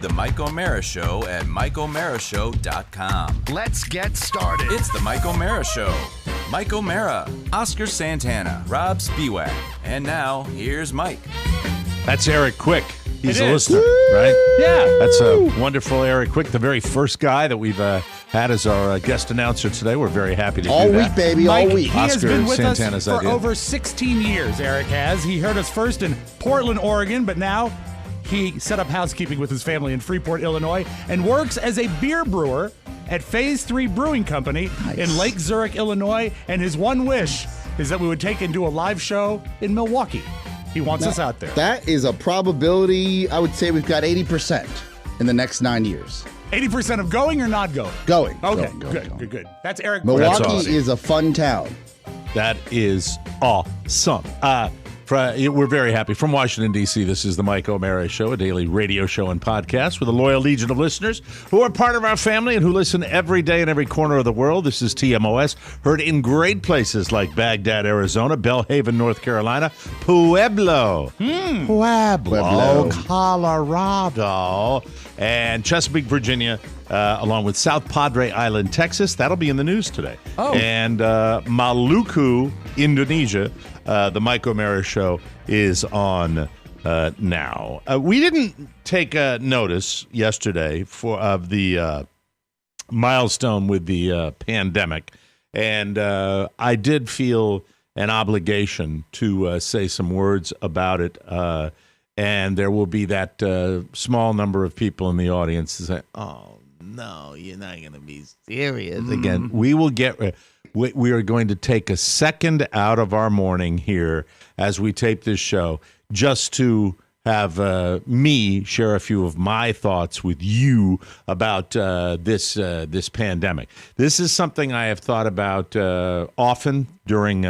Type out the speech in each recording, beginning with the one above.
The Mike O'Mara Show at MikeO'MaraShow.com. Let's get started. It's The Mike O'Mara Show. Mike O'Mara, Oscar Santana, Robb Spiewak. And now, here's Mike. That's Eric Quick. He's a listener, Woo! right? Yeah. That's a wonderful Eric Quick, the very first guy that we've had as our guest announcer today. We're very happy to all do that. All week, baby, Mike, all week. He has Oscar been with Santana's us for idea. over 16 years, Eric has. He heard us first in Portland, Oregon, but now he set up housekeeping with his family in Freeport, Illinois, and works as a beer brewer at Phase 3 Brewing Company in Lake Zurich, Illinois. And his one wish is that we would take and do a live show in Milwaukee. He wants us out there. That is a probability, I would say we've got 80% in the next 9 years. 80% of going or not going? Going. Okay, Going. good. That's Eric. Milwaukee That's awesome. is a fun town. That is awesome. We're very happy. From Washington, D.C., this is the Mike O'Mara Show, a daily radio show and podcast with a loyal legion of listeners who are part of our family and who listen every day in every corner of the world. This is TMOS, heard in great places like Baghdad, Arizona, Belhaven, North Carolina, Pueblo, Colorado, and Chesapeake, Virginia, along with South Padre Island, Texas. That'll be in the news today. Oh. And Maluku, Indonesia. The Mike O'Mara Show is on now. We didn't take notice yesterday of the milestone with the pandemic, and I did feel an obligation to say some words about it. And there will be that small number of people in the audience that say, "Oh no, you're not going to be serious again." We will get. We are going to take a second out of our morning here as we tape this show just to have me share a few of my thoughts with you about this pandemic. This is something I have thought about often during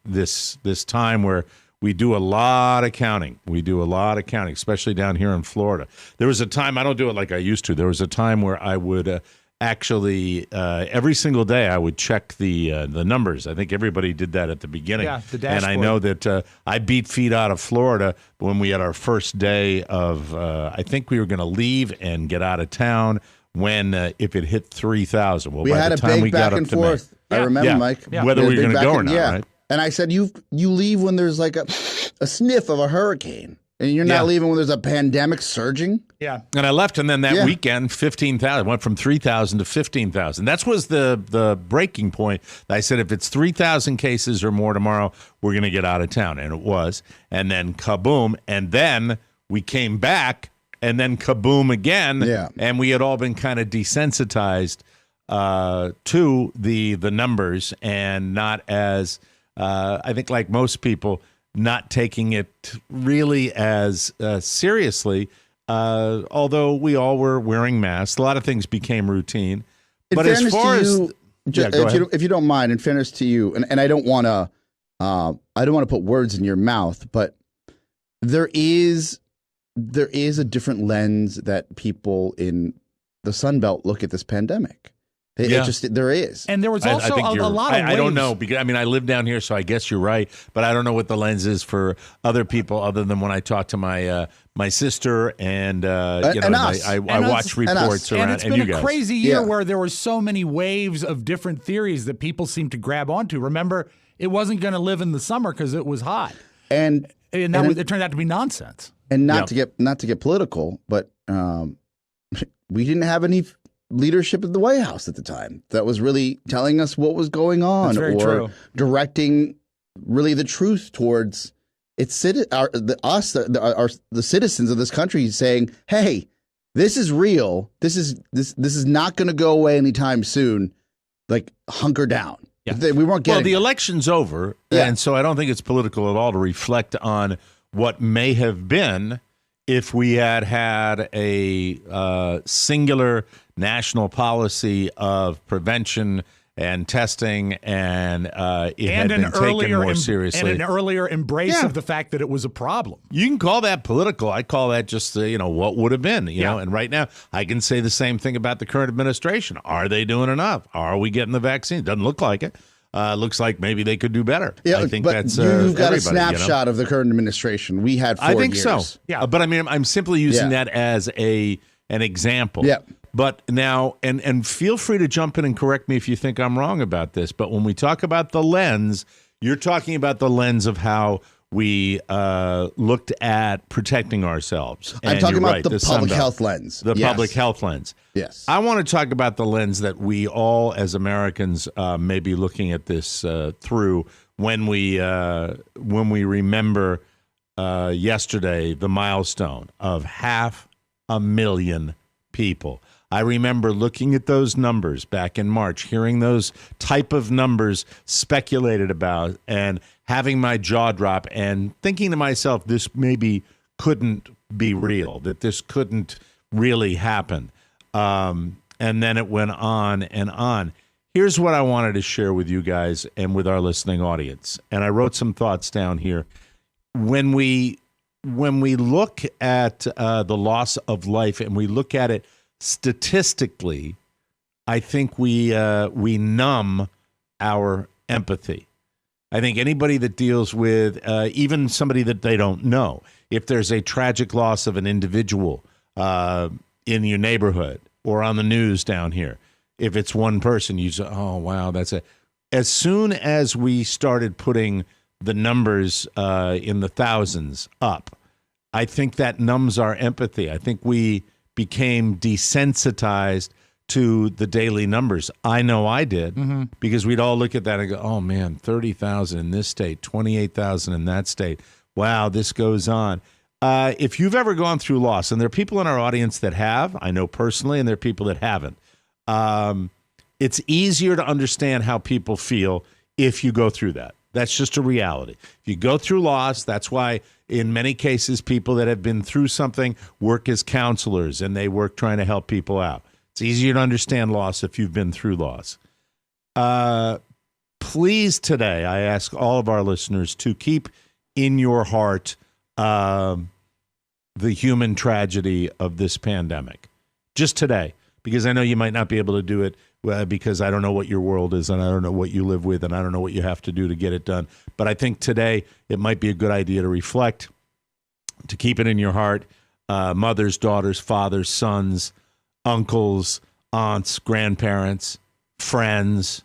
this time where we do a lot of counting. We do a lot of counting, especially down here in Florida. There was a time, I don't do it like I used to. There was a time where I would actually, every single day I would check the numbers. I think everybody did that at the beginning. Yeah, the dashboard. And I know that I beat feet out of Florida when we had our first day of, I think we were going to leave and get out of town when, if it hit 3,000. Well, We by had the a time big we got back up and to forth. May, I remember, Mike. whether we were going to go or not, right? And I said, you leave when there's like a sniff of a hurricane. And you're not leaving when there's a pandemic surging? Yeah. And I left, and then that weekend, 15,000. Went from 3,000 to 15,000. That was the breaking point. I said, if it's 3,000 cases or more tomorrow, we're going to get out of town. And it was. And then kaboom. And then we came back, and then kaboom again. Yeah. And we had all been kind of desensitized to the numbers and not as, I think like most people, not taking it really as seriously, although we all were wearing masks. A lot of things became routine. But as far as if you don't mind, in fairness to you, and I don't want to put words in your mouth, but there is a different lens that people in the Sun Belt look at this pandemic. There is. And there was also a lot of waves. I don't know, because I mean, I live down here, so I guess you're right, but I don't know what the lens is for other people other than when I talk to my sister and I watch reports around, and it's been a crazy year where there were so many waves of different theories that people seem to grab onto. Remember, it wasn't going to live in the summer because it was hot. And it turned out to be nonsense. And not to get political, but we didn't have any leadership at the White House at the time that was really telling us what was going on or directing really the truth towards the citizens of this country, saying, hey, this is real. This is not going to go away anytime soon. Like, hunker down. Yeah. We weren't getting the election's over, and so I don't think it's political at all to reflect on what may have been if we had a singular national policy of prevention and testing, and it had been taken more seriously. And an earlier embrace of the fact that it was a problem. You can call that political. I call that just, what would have been, you know. And right now, I can say the same thing about the current administration. Are they doing enough? Are we getting the vaccine? Doesn't look like it. Looks like maybe they could do better. Yeah, I think but that's you've got a You snapshot know? of the current administration. We had 4 years. I think so. Yeah. But I mean, I'm simply using that as a an example. Yeah. But now, and feel free to jump in and correct me if you think I'm wrong about this, but when we talk about the lens, you're talking about the lens of how we looked at protecting ourselves. I'm And talking you're about right, the public health lens. The Yes. public health lens. Yes. I want to talk about the lens that we all, as Americans, may be looking at this through when we remember yesterday the milestone of 500,000 people. I remember looking at those numbers back in March, hearing those type of numbers speculated about, and having my jaw drop and thinking to myself, this maybe couldn't be real, that this couldn't really happen. And then it went on and on. Here's what I wanted to share with you guys and with our listening audience. And I wrote some thoughts down here. When we look at the loss of life and we look at it statistically, I think we numb our empathy. I think anybody that deals with even somebody that they don't know, if there's a tragic loss of an individual in your neighborhood or on the news down here, if it's one person, you say, oh, wow, that's it. As soon as we started putting the numbers in the thousands up, I think that numbs our empathy. I think we became desensitized to the daily numbers. I know I did, because we'd all look at that and go, oh, man, 30,000 in this state, 28,000 in that state. Wow, this goes on. If you've ever gone through loss, and there are people in our audience that have, I know personally, and there are people that haven't, it's easier to understand how people feel if you go through that. That's just a reality. If you go through loss, that's why in many cases people that have been through something work as counselors and they work trying to help people out. It's easier to understand loss if you've been through loss. Please today, I ask all of our listeners to keep in your heart the human tragedy of this pandemic. Just today, because I know you might not be able to do it because I don't know what your world is and I don't know what you live with and I don't know what you have to do to get it done. But I think today it might be a good idea to reflect, to keep it in your heart. Mothers, daughters, fathers, sons, uncles, aunts, grandparents, friends,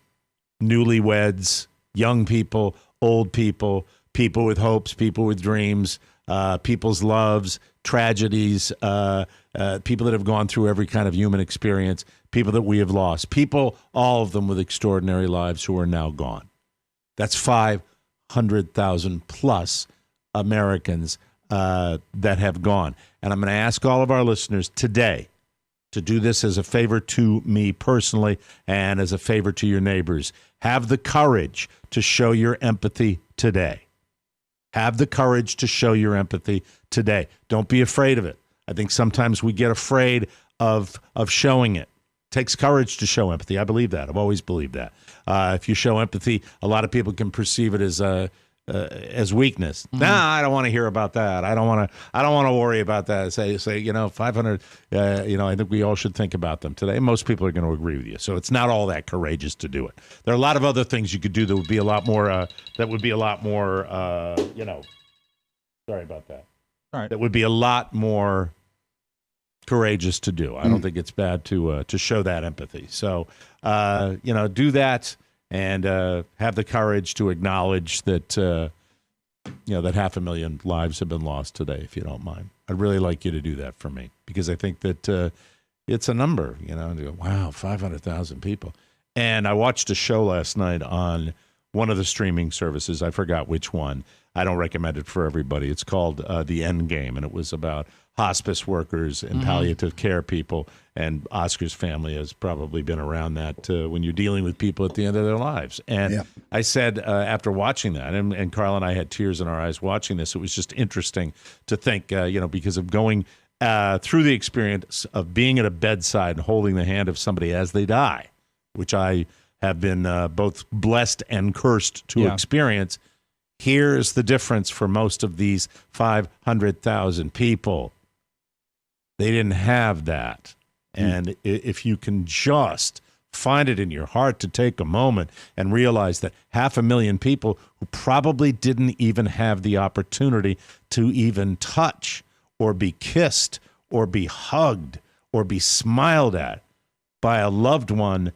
newlyweds, young people, old people, people with hopes, people with dreams, people's loves, tragedies, people that have gone through every kind of human experience, people that we have lost, people, all of them with extraordinary lives who are now gone. That's 500,000 plus Americans that have gone. And I'm going to ask all of our listeners today to do this as a favor to me personally and as a favor to your neighbors. Have the courage to show your empathy today. Have the courage to show your empathy today. Don't be afraid of it. I think sometimes we get afraid of showing it. It takes courage to show empathy. I believe that. I've always believed that. If you show empathy, a lot of people can perceive it as weakness. Mm-hmm. Nah, I don't want to hear about that. I don't want to worry about that. Say, 500. I think we all should think about them today. Most people are going to agree with you. So it's not all that courageous to do it. There are a lot of other things you could do that would be a lot more. Sorry about that. All right. That would be a lot more courageous to do. I don't think it's bad to show that empathy. So, do that. And have the courage to acknowledge that, that 500,000 lives have been lost today, if you don't mind. I'd really like you to do that for me, because I think that it's a number, wow, 500,000 people. And I watched a show last night on one of the streaming services. I forgot which one. I don't recommend it for everybody. It's called The End Game, and it was about hospice workers and palliative care people. And Oscar's family has probably been around that when you're dealing with people at the end of their lives. And I said, after watching that, and Carl and I had tears in our eyes watching this, it was just interesting to think, because of going through the experience of being at a bedside and holding the hand of somebody as they die, which I have been both blessed and cursed to experience. Here's the difference for most of these 500,000 people. They didn't have that. And if you can just find it in your heart to take a moment and realize that 500,000 people who probably didn't even have the opportunity to even touch or be kissed or be hugged or be smiled at by a loved one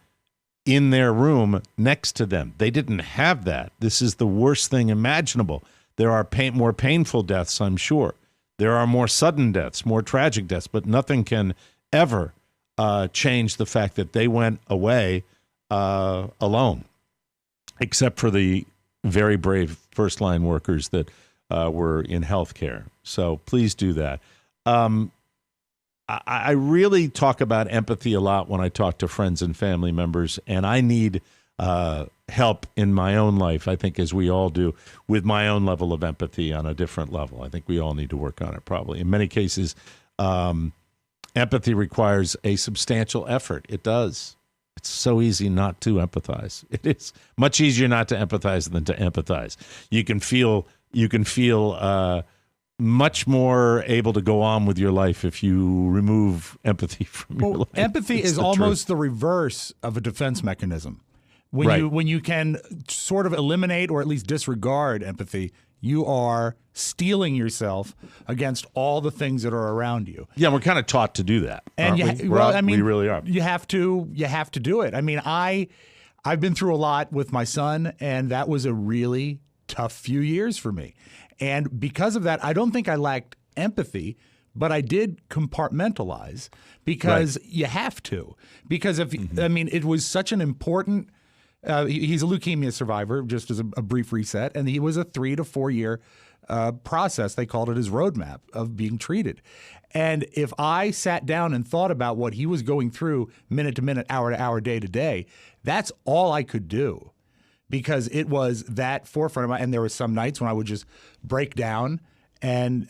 in their room next to them. They didn't have that. This is the worst thing imaginable. There are more painful deaths, I'm sure. There are more sudden deaths, more tragic deaths, but nothing can ever change the fact that they went away alone, except for the very brave first-line workers that were in healthcare. So please do that. I really talk about empathy a lot when I talk to friends and family members, and I need help in my own life, I think, as we all do, with my own level of empathy on a different level. I think we all need to work on it, probably. In many cases, empathy requires a substantial effort. It does. It's so easy not to empathize. It is much easier not to empathize than to empathize. You can feel much more able to go on with your life if you remove empathy from your life. Empathy is almost the reverse of a defense mechanism. When you can sort of eliminate or at least disregard empathy, you are steeling yourself against all the things that are around you. Yeah, we're kind of taught to do that. And we really are. You have to do it. I mean, I've been through a lot with my son, and that was a really tough few years for me. And because of that, I don't think I lacked empathy, but I did compartmentalize because you have to. Because it was such an important. He's a leukemia survivor, just as a brief reset, and he was a 3 to 4 year process. They called it his roadmap of being treated. And if I sat down and thought about what he was going through minute to minute, hour to hour, day to day, that's all I could do, because it was that forefront of my. And there were some nights when I would just break down and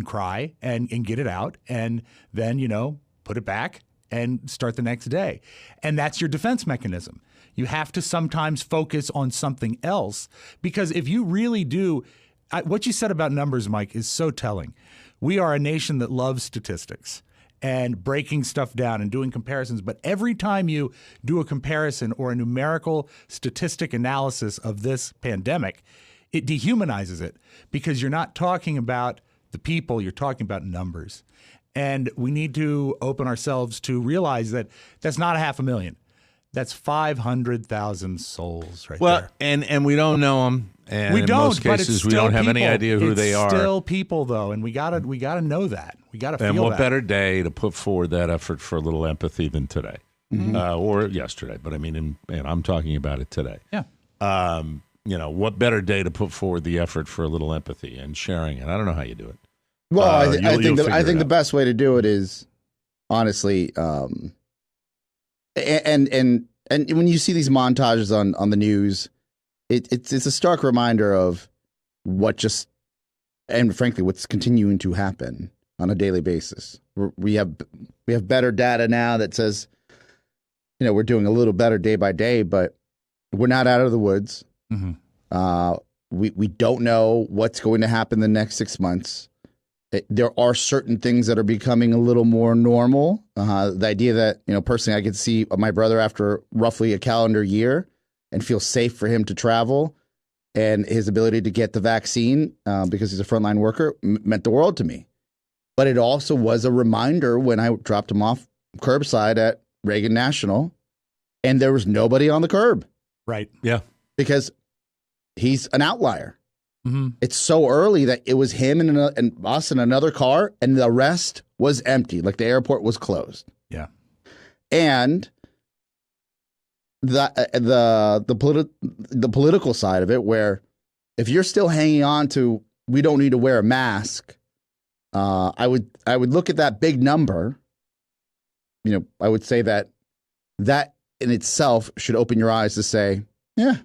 cry and get it out, and then put it back and start the next day. And that's your defense mechanism. You have to sometimes focus on something else, because if you really do, what you said about numbers, Mike, is so telling. We are a nation that loves statistics and breaking stuff down and doing comparisons. But every time you do a comparison or a numerical statistic analysis of this pandemic, it dehumanizes it, because you're not talking about the people, you're talking about numbers. And we need to open ourselves to realize that that's not 500,000. That's 500,000 souls right there. Well, and we don't know them. And we don't, in most cases, we don't have any idea who they are. It's still people, though, and we gotta know that. We gotta feel that. And what better day to put forward that effort for a little empathy than today, or yesterday? But I mean, and I'm talking about it today. Yeah. What better day to put forward the effort for a little empathy and sharing it? I don't know how you do it. Well, I think the best way to do it is, honestly, and when you see these montages on the news, it's a stark reminder of what just, and frankly, what's continuing to happen on a daily basis. We have better data now that says, we're doing a little better day by day, but we're not out of the woods. Mm-hmm. We don't know what's going to happen the next 6 months. There are certain things that are becoming a little more normal. The idea that, personally, I could see my brother after roughly a calendar year and feel safe for him to travel, and his ability to get the vaccine because he's a frontline worker meant the world to me. But it also was a reminder when I dropped him off curbside at Reagan National, and there was nobody on the curb. Right. Yeah. Because he's an outlier. Mm-hmm. It's so early that it was him and us in another car, and the rest was empty. Like the airport was closed. Yeah. And the political side of it, where if you're still hanging on to, we don't need to wear a mask, I would look at that big number. I would say that in itself should open your eyes to say, yeah,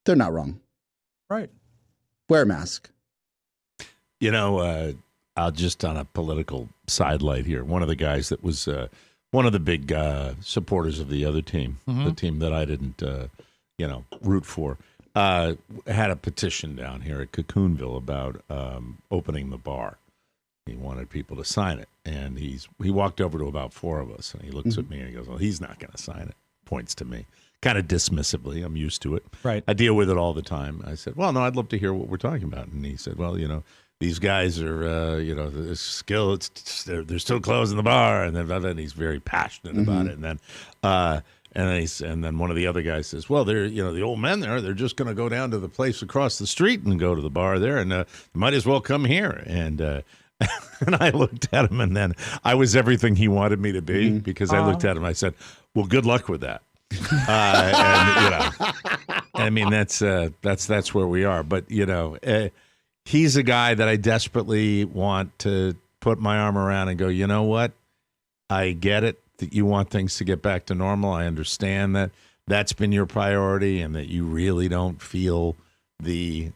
they're not wrong. Right. Wear a mask. I'll just on a political sidelight here. One of the guys that was one of the big supporters of the other team, the team that I didn't, root for, had a petition down here at Cocoonville about opening the bar. He wanted people to sign it, and he walked over to about 4 of us, and he looks at me and he goes, "Well, he's not going to sign it." Points to me, kind of dismissively. I'm used to it. Right. I deal with it all the time. I said, "Well, no, I'd love to hear what we're talking about." And he said, "Well, these guys are, they're still closing the bar, and then he's very passionate about it, and then. And then one of the other guys says, "Well, they're the old men there. They're just going to go down to the place across the street and go to the bar there, and might as well come here." And and I looked at him, and then I was everything he wanted me to be because I looked at him. I said, "Well, good luck with that." I mean that's where we are. But he's a guy that I desperately want to put my arm around and go, you know what? I get it. That you want things to get back to normal. I understand that that's been your priority and that you really don't feel the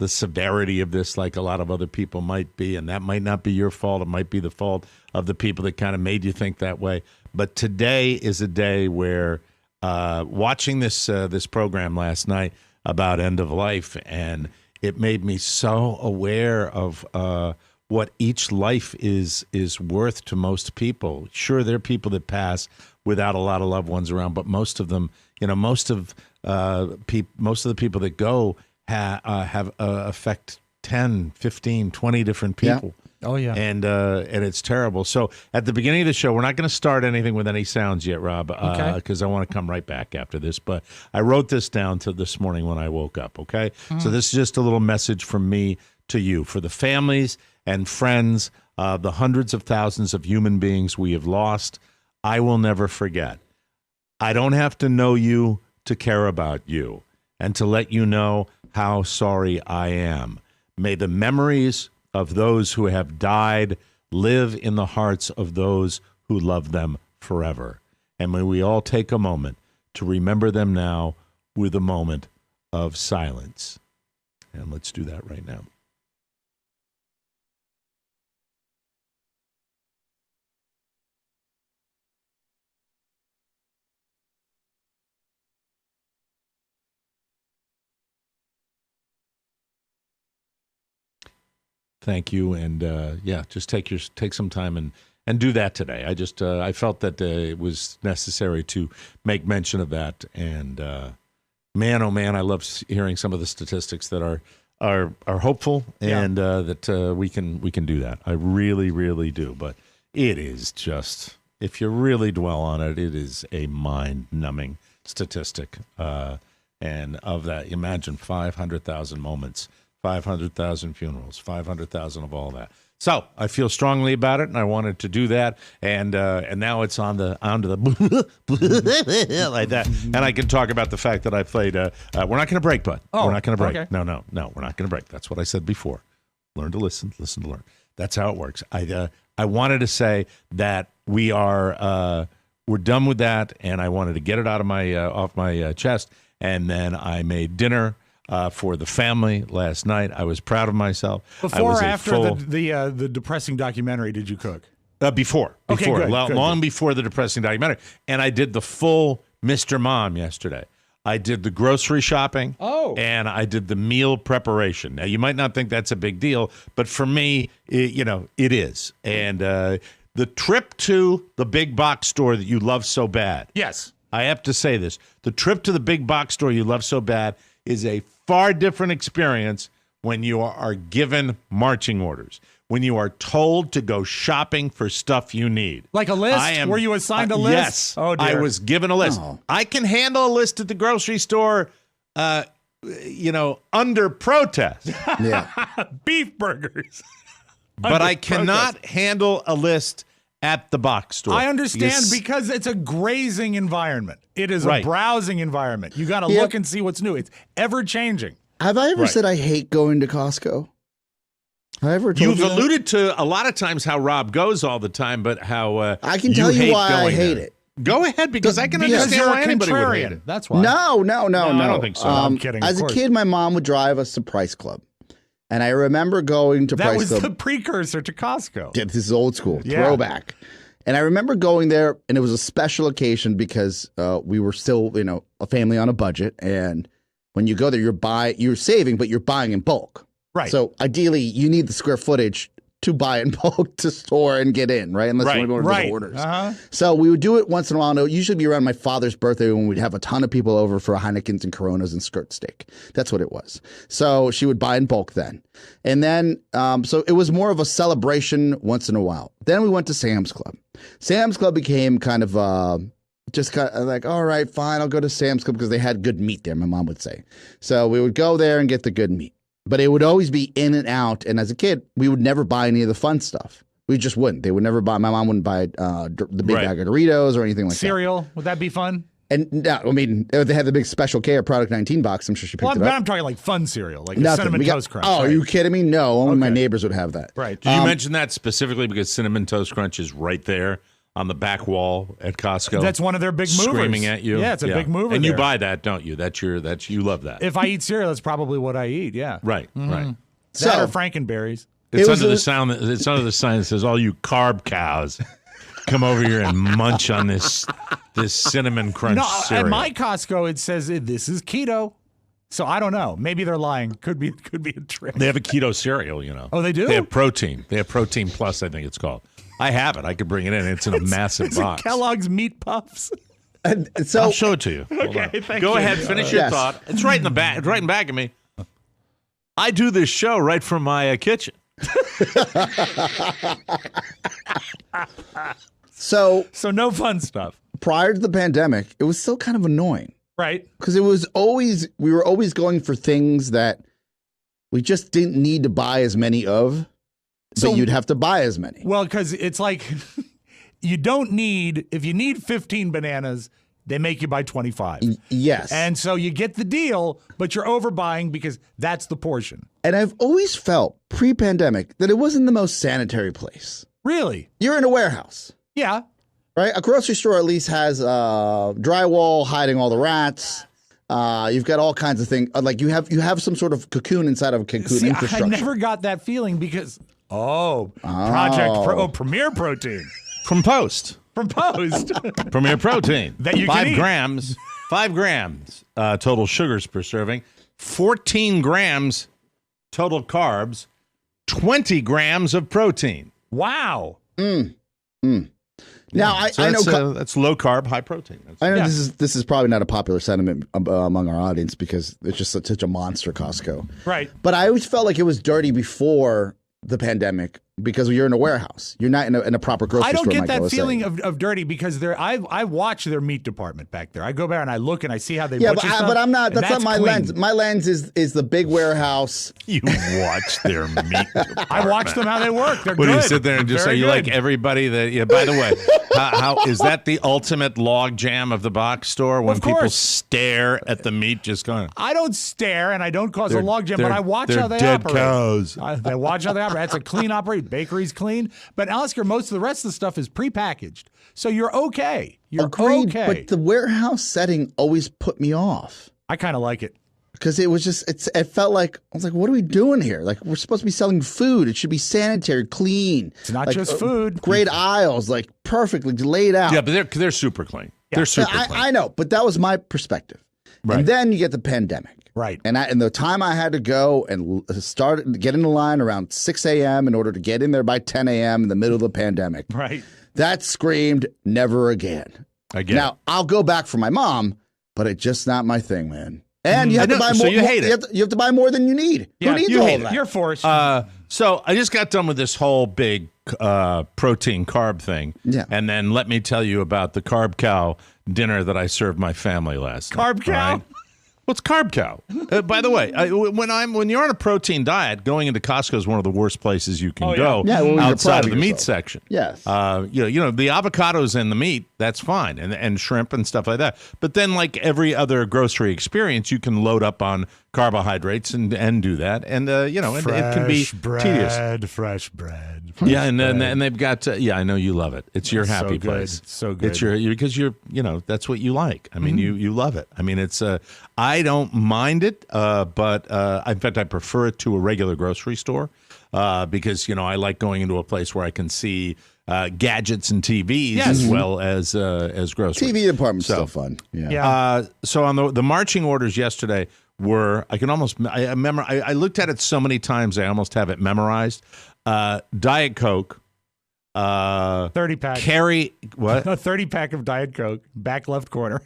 severity of this like a lot of other people might be, and that might not be your fault. It might be the fault of the people that kind of made you think that way. But today is a day where watching this program last night about end of life, and it made me so aware of what each life is worth to most people. Sure, there are people that pass without a lot of loved ones around, but most of them, most of the people that go have affect 10, 15, 20 different people. Yeah. Oh, yeah. And it's terrible. So at the beginning of the show, we're not going to start anything with any sounds yet, Rob, because I want to come right back after this. But I wrote this down to this morning when I woke up, okay? So this is just a little message from me to you, for the families and friends, the hundreds of thousands of human beings we have lost. I will never forget. I don't have to know you to care about you and to let you know how sorry I am. May the memories of those who have died live in the hearts of those who love them forever. And may we all take a moment to remember them now with a moment of silence. And let's do that right now. Thank you, and just take some time and do that today. I felt that it was necessary to make mention of that, and man, oh man, I love hearing some of the statistics that are hopeful, and that we can do that. I really, really do. But it is just, if you really dwell on it, it is a mind-numbing statistic, and of that, imagine 500,000 moments. 500,000 funerals, 500,000 of all that. So I feel strongly about it, and I wanted to do that. And now it's onto the like that. And I can talk about the fact that I played. We're not going to break, bud. We're not going to break. Okay. No, we're not going to break. That's what I said before. Learn to listen to learn. That's how it works. I wanted to say that we're done with that, and I wanted to get it out of my off my chest. And then I made dinner for the family last night. I was proud of myself. Before or after the depressing documentary did you cook? Before. Okay, good. Long before the depressing documentary. And I did the full Mr. Mom yesterday. I did the grocery shopping. Oh. And I did the meal preparation. Now, you might not think that's a big deal, but for me, it is. And the trip to the big box store that you love so bad. Yes. I have to say this. The trip to the big box store you love so bad is a far different experience when you are given marching orders, when you are told to go shopping for stuff you need. Like a list? Were you assigned a list? Yes. Oh, dear. I was given a list. Oh. I can handle a list at the grocery store, under protest. Yeah. Beef burgers. But I cannot handle a list at the box store. I understand because it's a grazing environment. It is a browsing environment. You got to look and see what's new. It's ever changing. Have I ever said I hate going to Costco? Have I ever told you that? Alluded to a lot of times how Rob goes all the time, but how I can tell you why I hate it. Go ahead, because I can understand why anybody would hate it. That's why. No. I don't think so. I'm kidding. As a kid, my mom would drive us to Price Club. And I remember going to Price Club. That was the precursor to Costco. Yeah, this is old school. Throwback. And I remember going there, and it was a special occasion because we were still, a family on a budget. And when you go there, you're saving, but you're buying in bulk. Right. So ideally, you need the square footage to buy in bulk to store and get in, right? Unless Right, we want to right. orders. Uh-huh. So we would do it once in a while. And it would usually be around my father's birthday when we'd have a ton of people over for Heinekens and Coronas and skirt steak. That's what it was. So she would buy in bulk then. And then, so it was more of a celebration once in a while. Then we went to Sam's Club. Sam's Club became kind of just kind of like, all right, fine, I'll go to Sam's Club because they had good meat there, my mom would say. So we would go there and get the good meat. But it would always be in and out. And as a kid, we would never buy any of the fun stuff. We just wouldn't. They would never buy. My mom wouldn't buy the big bag of Doritos or anything like Cereal, would that be fun? that. And no, I mean, they had the big Special K or Product 19 box. I'm sure she picked it up. I'm talking like fun cereal, like a Nothing. Cinnamon We got- Toast Crunch. Oh, right? are you kidding me? No, only my neighbors would have that. Right. Did you mention that specifically because Cinnamon Toast Crunch is right there on the back wall at Costco? That's one of their big movers. Screaming at you. Yeah, it's a big mover. And you there. buy that, don't you? You love that. If I eat cereal, that's probably what I eat. Yeah. Right, right. That So- or Frankenberries. It's It was under the a- sound. It's under the sign that says, "All you carb cows, come over here and munch on this cinnamon crunch No, cereal." at my Costco, it says this is keto. So I don't know. Maybe they're lying. Could be a trick. They have a keto cereal, you know. Oh, they do? They have protein. They have Protein Plus, I think it's called. I have it. I could bring it in. It's in a massive Is it box. Kellogg's Meat Puffs? And so I'll show it to you. Hold on. thank Go you. ahead, finish your Yes. thought. It's right in the back. It's right in back of me. I do this show right from my kitchen. So No fun stuff. prior to the pandemic, it was still kind of annoying Right. because we were always going for things that we just didn't need to buy as many of, So- but you'd have to buy as many. Well, because it's like if you need 15 bananas, they make you buy 25. Yes. And so you get the deal, but you're overbuying because that's the portion. And I've always felt pre-pandemic that it wasn't the most sanitary place. Really? You're in a warehouse, Yeah. right? A grocery store at least has drywall hiding all the rats. You've got all kinds of things. Like you have some sort of cocoon inside of a cocoon See, I infrastructure. never got that feeling because, Premier Protein From Post. from Post. Premier Protein. That you can 5 eat. grams. 5 grams total sugars per serving. 14 grams total carbs. 20 grams of protein. Wow. Now So I know that's low carb, high protein. I know Yeah. this is probably not a popular sentiment among our audience because it's just such a monster Costco. Right. But I always felt like it was dirty before the pandemic because you're in a warehouse. You're not in a proper grocery I don't store. get Michael that was feeling saying. of dirty because I watch their meat department back there. I go there and I look and I see how they Yeah, butcher stuff, but I'm not. and That's not my clean. lens. My lens is the big warehouse. You watch their meat. I watch them how they work. They're What good. do you sit there and just Very say you like good. everybody that? Yeah. By the way, how is that the ultimate log jam of the box store when Of people course. stare at the meat just going? I don't stare and I don't cause a They're- logjam, but they're- I watch they're how they dead operate. cows. I watch how they operate. That's a clean operation. Bakery's clean. But Oscar, most of the rest of the stuff is prepackaged. So you're okay. You're Agreed, okay. but the warehouse setting always put me off I kind of like it. because it was just it felt like I was like, what are we doing here? Like we're supposed to be selling food. It should be sanitary, clean. It's not Like, just food. Great aisles, like perfectly laid out. Yeah, but they're super clean. They're super clean. I know, but that was my perspective. Right. And then you get the pandemic. Right. And the time I had to go and get in the line around 6 a.m. in order to get in there by 10 a.m. in the middle of the pandemic. Right. That screamed never again. I get Now, I'll go back for my mom, but it's just not my thing, man. And you have to know, buy so more. you hate it. You have to buy more than you need. Yeah, Who needs you all hate of it. that? You're forced. So I just got done with this whole big protein carb thing. Yeah. And then let me tell you about the Carb Cow dinner that I served my family last night. Carb Cow? Right? Well, it's Carb Cow. By the way, when you're on a protein diet, going into Costco is one of the worst places you can go Yeah, well, you're outside proud of of the meat yourself. section. Yes. You know the avocados and the meat, that's fine, and shrimp and stuff like that. But then, like every other grocery experience, you can load up on carbohydrates and do that, and and it can be tedious. Fresh bread. Yeah, and they've got I know you love it. It's your happy good. place. So good. It's because you're that's what you like. I mean, you love it. I mean, it's I don't mind it, but in fact I prefer it to a regular grocery store because I like going into a place where I can see gadgets and TVs as well as groceries. TV department's still fun. Yeah. Yeah. So on the marching orders yesterday were I looked at it so many times I almost have it memorized. Diet Coke, 30-pack. Carry what? A 30-pack of Diet Coke, back left corner.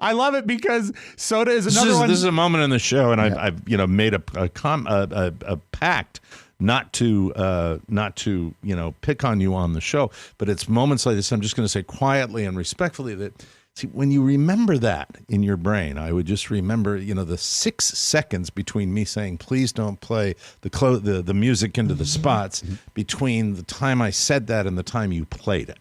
I love it because soda is another one. This is a moment in the show, and I've made a pact not to pick on you on the show, but it's moments like this. I'm just going to say quietly and respectfully that. See, when you remember that in your brain, I would just remember, the 6 seconds between me saying, please don't play the music into the spots between the time I said that and the time you played it.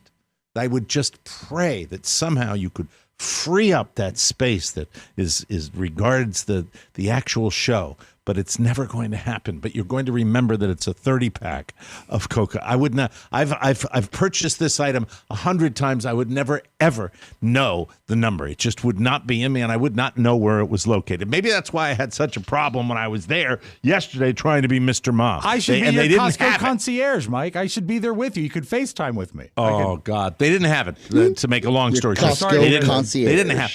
I would just pray that somehow you could free up that space that is regards the actual show. But it's never going to happen. But you're going to remember that it's a 30-pack of Coca. I would not. I've purchased this item 100 times. I would never ever know the number. It just would not be in me, and I would not know where it was located. Maybe that's why I had such a problem when I was there yesterday trying to be Mr. Mom. I should be your Costco concierge, Mike. I should be there with you. You could FaceTime with me. Oh God, they didn't have it. To make a long story short, Costco concierge. They didn't have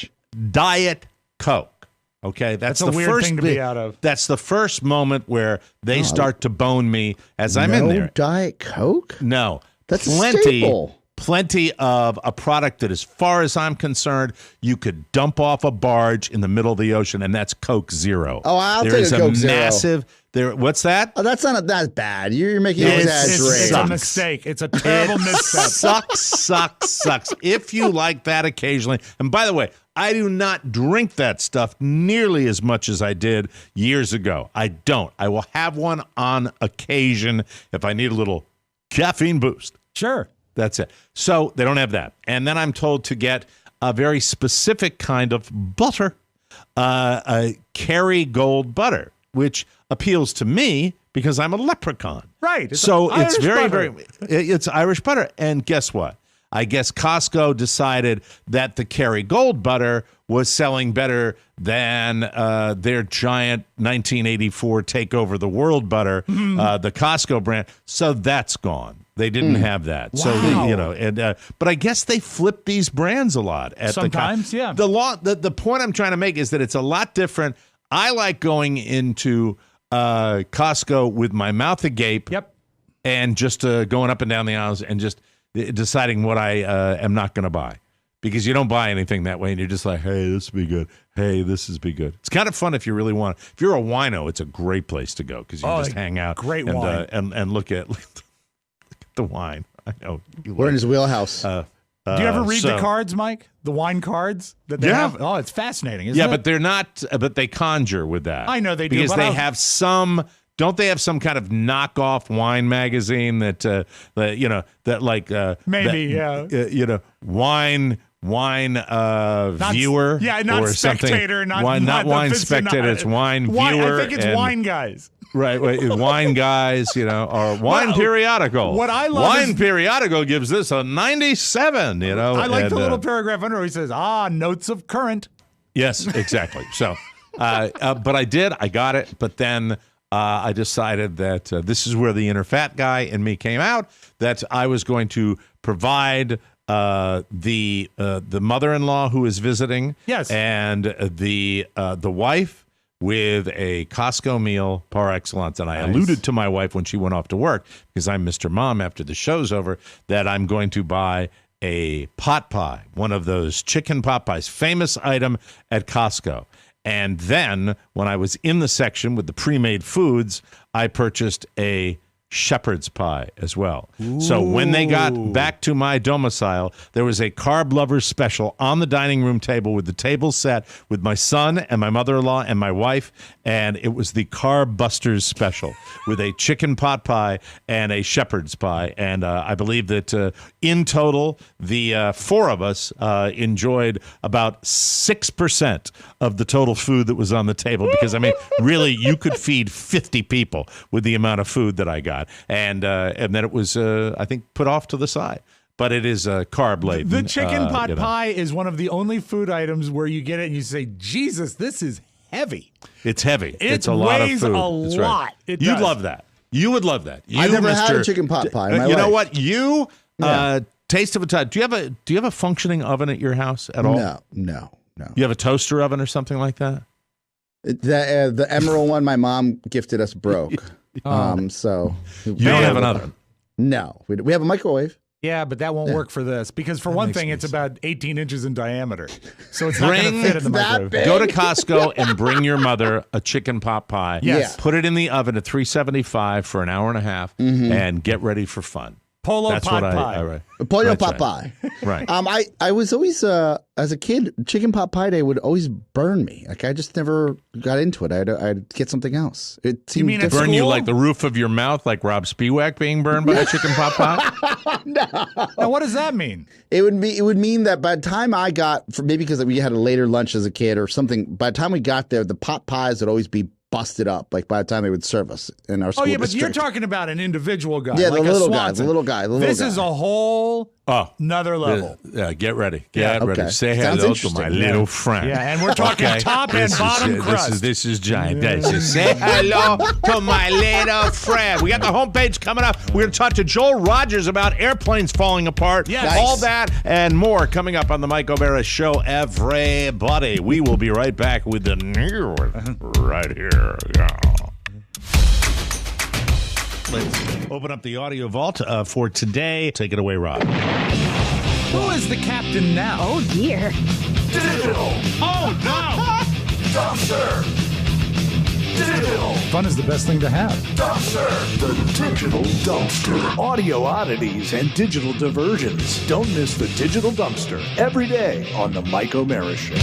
Diet Coke. Okay, that's a the weird first thing to be out of. That's the first moment where they start to bone me as I'm in there. Diet Coke? No, that's a staple. Plenty of a product that, as far as I'm concerned, you could dump off a barge in the middle of the ocean, and that's Coke Zero. Oh, I'll take a Coke Zero. Massive. What's that? Oh, that's not that bad. You're making an exaggeration. It's a mistake. It's a terrible misstep. Sucks. If you like that occasionally, and by the way, I do not drink that stuff nearly as much as I did years ago. I don't. I will have one on occasion if I need a little caffeine boost. Sure. That's it. So they don't have that. And then I'm told to get a very specific kind of butter, a Kerrygold butter, which appeals to me because I'm a leprechaun. Right. It's Irish butter. And guess what? I guess Costco decided that the Kerrygold butter was selling better than their giant 1984 Take Over the World butter, the Costco brand. So that's gone. They didn't have that. Wow. So but I guess they flip these brands a lot. Sometimes, yeah. The point I'm trying to make is that it's a lot different. I like going into Costco with my mouth agape. Yep. And just going up and down the aisles and just deciding what I am not going to buy, because you don't buy anything that way, and you're just like, hey, this would be good. Hey, this is be good. It's kind of fun if you really want. If you're a wino, it's a great place to go because you just hang out, great and, wine, and look at the wine. I know we're in his wheelhouse. Do you ever read the cards, Mike? The wine cards that they have? Oh, it's fascinating, isn't it? Yeah, but they're not. But they conjure with that. I know they do because they have some. Don't they have some kind of knockoff wine magazine that wine viewer? Yeah, not or Spectator, something. Not Wine Spectator. It's Wine Viewer. I think it's Wine Guys. Right, Wine Guys, or Wine Periodical. What I love Wine Periodical gives this a 97. I like the little paragraph under where he says, notes of current. Yes, exactly. So, but I got it, but then. I decided that this is where the inner fat guy in me came out, that I was going to provide the mother-in-law who is visiting, yes, and the wife with a Costco meal par excellence. And I alluded to my wife when she went off to work, because I'm Mr. Mom after the show's over, that I'm going to buy a pot pie, one of those chicken pot pies, famous item at Costco. And then when I was in the section with the pre-made foods, I purchased a shepherd's pie as well. Ooh. So when they got back to my domicile, there was a Carb Lovers special on the dining room table, with the table set with my son and my mother-in-law and my wife, and it was the Carb Busters special with a chicken pot pie and a shepherd's pie. And I believe that in total, the four of us enjoyed about 6% of the total food that was on the table, because, I mean, really, you could feed 50 people with the amount of food that I got. And then it was, I think, put off to the side. But it is carb laden. The chicken pot pie is one of the only food items where you get it and you say, Jesus, this is heavy. It's heavy. It's a lot of food. It weighs a lot. Right. You'd love that. You would love that. I've never had a chicken pot pie in my life. You know what? Taste of a time. Do you have a functioning oven at your house at all? No. You have a toaster oven or something like that? The emerald one my mom gifted us broke. So you don't have an oven? No, we have a microwave. Yeah, but that won't work for this because, for one thing, it's about 18 inches in diameter. So it's not going to fit in the microwave. big. Go to Costco and bring your mother a chicken pot pie. Yes. Put it in the oven at 375 for an hour and a half and get ready for fun. Polo That's pot what pie. Pollo That's pot pie. Right. I was always as a kid, chicken pot pie day would always burn me. Like I just never got into it. I'd get something else. It seemed mean at different. Burn you school? like the roof of your mouth, like Robb Spiewak being burned by a chicken pot pie? Now, what does that mean? It would mean that by the time I got, maybe because we had a later lunch as a kid or something, by the time we got there, the pot pies would always be busted up. Like by the time they would serve us in our school But district. you're talking about an individual guy. Yeah, like the a little guy. Swanson. The little guy. This is a whole another level. Get ready. Get ready. okay. Say Sounds hello to my interesting. little friend. Yeah, and we're talking top and bottom crust. This is giant. Say hello to my little friend. We got the homepage coming up. We're going to talk to Joel Rogers about airplanes falling apart. Yes. Nice. All that and more coming up on the Mike O'Mara Show, everybody. We will be right back with the news right here. Yeah. Let's open up the audio vault for today. Take it away, Rob. Who is the captain now? Oh, dear. Digital Oh, no! Dumpster. Digital Fun is the best thing to have. Dumpster. The Digital Dumpster. Audio oddities and digital diversions. Don't miss the Digital Dumpster every day on the Mike O'Mara Show.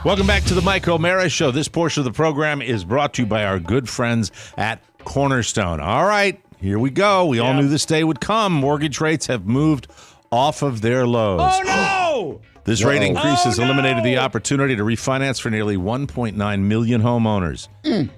Welcome back to the Mike O'Mara Show. This portion of the program is brought to you by our good friends at Cornerstone. All right, here we go. We all knew this day would come. Mortgage rates have moved off of their lows. Oh, no! This rate increase has Oh, eliminated the no! opportunity to refinance for nearly 1.9 million homeowners.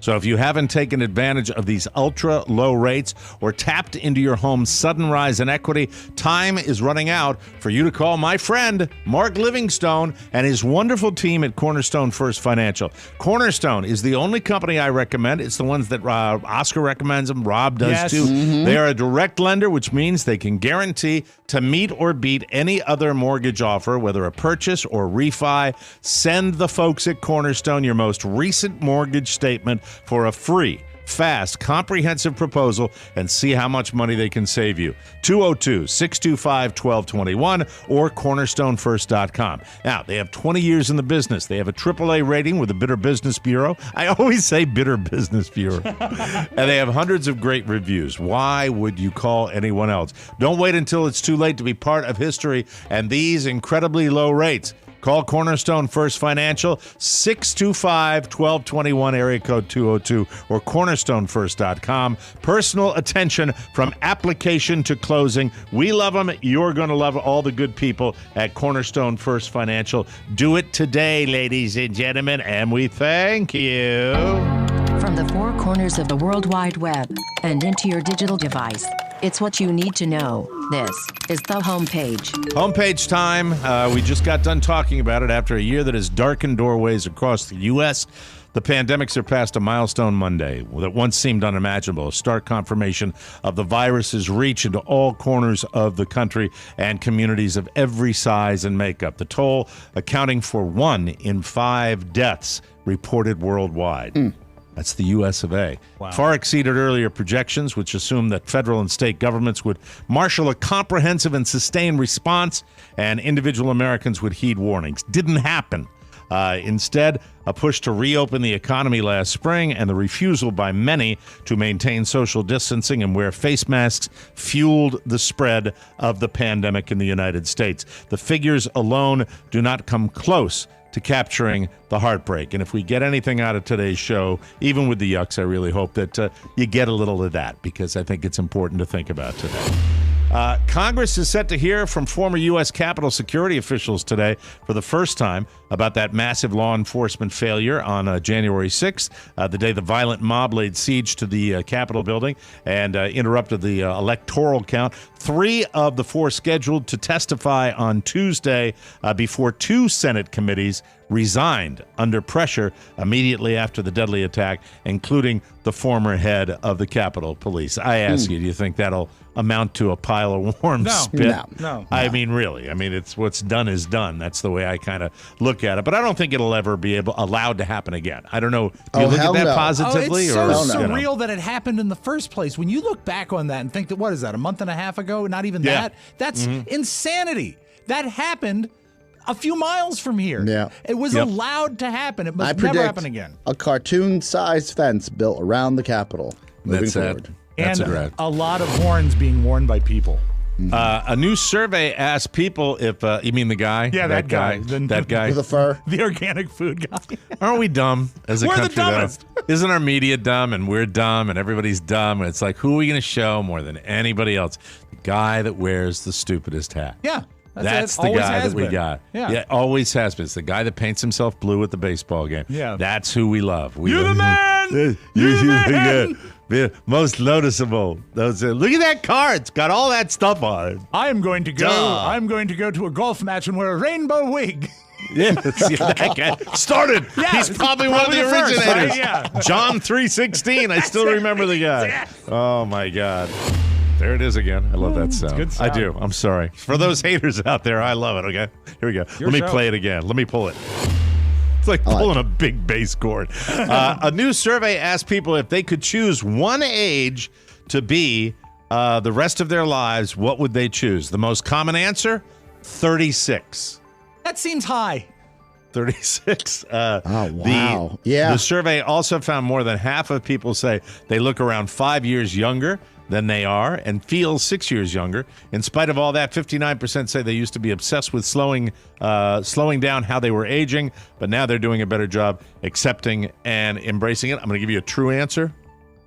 So if you haven't taken advantage of these ultra low rates or tapped into your home's sudden rise in equity, time is running out for you to call my friend Mark Livingstone and his wonderful team at Cornerstone First Financial. Cornerstone is the only company I recommend. It's the ones that Oscar recommends them. Rob does Yes. too. They are a direct lender, which means they can guarantee to meet or beat any other mortgage offer, whether a purchase or refi. Send the folks at Cornerstone your most recent mortgage statement for a free, fast, comprehensive proposal and see how much money they can save you. 202-625-1221 or cornerstonefirst.com. Now, they have 20 years in the business. They have a AAA rating with the Better Business Bureau. I always say Better Business Bureau. And they have hundreds of great reviews. Why would you call anyone else? Don't wait until it's too late to be part of history and these incredibly low rates. Call Cornerstone First Financial, 625-1221, area code 202, or cornerstonefirst.com. Personal attention from application to closing. We love them. You're going to love all the good people at Cornerstone First Financial. Do it today, ladies and gentlemen, and we thank you. From the four corners of the World Wide Web and into your digital device, it's what you need to know. This is the homepage. Homepage time. We just got done talking about it after a year that has darkened doorways across the U.S. The pandemic surpassed a milestone Monday that once seemed unimaginable, a stark confirmation of the virus's reach into all corners of the country and communities of every size and makeup. The toll accounting for 1 in 5 deaths reported worldwide. That's the U.S. of A. Wow. Far exceeded earlier projections, which assumed that federal and state governments would marshal a comprehensive and sustained response and individual Americans would heed warnings. Didn't happen. Instead, a push to reopen the economy last spring and the refusal by many to maintain social distancing and wear face masks fueled the spread of the pandemic in the United States. The figures alone do not come close to capturing the heartbreak. And if we get anything out of today's show, even with the yucks, I really hope that you get a little of that, because I think it's important to think about today. Congress is set to hear from former U.S. Capitol security officials today for the first time about that massive law enforcement failure on January 6th, the day the violent mob laid siege to the Capitol building and interrupted the electoral count. 3 of the 4 scheduled to testify on Tuesday before 2 Senate committees resigned under pressure immediately after the deadly attack, including the former head of the Capitol Police. I ask you, do you think that'll amount to a pile of warm spit? No. I mean, really. I mean, it's what's done is done. That's the way I kind of look at it. But I don't think it'll ever be allowed to happen again. I don't know. Do you look at that positively? It's or so surreal that it happened in the first place. When you look back on that and think that, what is that, a month and a half ago? Not even that? That's insanity. That happened a few miles from here. Yeah. It was allowed to happen. It must never happen again. A cartoon-sized fence built around the Capitol. Moving forward. That's and a lot of horns being worn by people. A new survey asked people if you mean the guy? Yeah, that guy. That guy with the fur. The organic food guy. Aren't we dumb as a We're country? the dumbest. Isn't our media dumb and we're dumb and everybody's dumb? And it's like, who are we going to show more than anybody else? The guy that wears the stupidest hat. Yeah. That's the guy that we got. Yeah, always has been. It's the guy that paints himself blue at the baseball game. Yeah. That's who we love. You're the man! You're the man! Yeah, most noticeable. Look at that car. It's got all that stuff on it. I'm going to go to a golf match and wear a rainbow wig. Yes, that guy started. Yeah, he's probably one of the first, originators. right? Yeah. John 3:16. I still remember the guy. Yeah. Oh my God. There it is again. I love that sound. Good sound. I do. I'm sorry. For those haters out there, I love it. Okay. Here we go. Let me play it again. Let me pull it. It's like pulling a big bass chord. A new survey asked people if they could choose one age to be the rest of their lives, what would they choose? The most common answer, 36. That seems high. 36. Oh, wow. The survey also found more than half of people say they look around 5 years younger than they are and feel 6 years younger. In spite of all that, 59% say they used to be obsessed with slowing down how they were aging, but now they're doing a better job accepting and embracing it. I'm going to give you a true answer.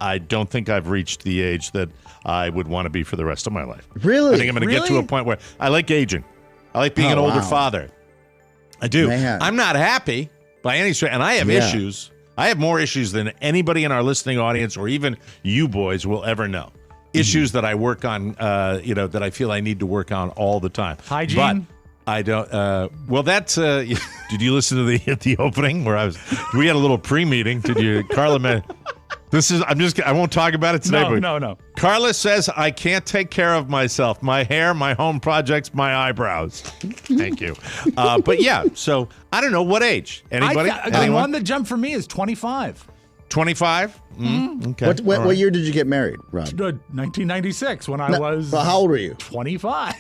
I don't think I've reached the age that I would want to be for the rest of my life. Really? I think I'm going to get to a point where I like aging. I like being an older father. I do. Man. I'm not happy by any stretch, and I have issues. I have more issues than anybody in our listening audience or even you boys will ever know. Issues that I work on, that I feel I need to work on all the time. Hygiene? But I don't. Well, that's. Did you listen to the opening where we had a little pre-meeting? Did you, Carla? I won't talk about it today. No. Carla says I can't take care of myself. My hair, my home projects, my eyebrows. Thank you. But yeah, so I don't know what age. Anybody? The one that jumped for me is 25. 25? Okay. What year did you get married, Rob? 1996 when I was. How old were you? 25.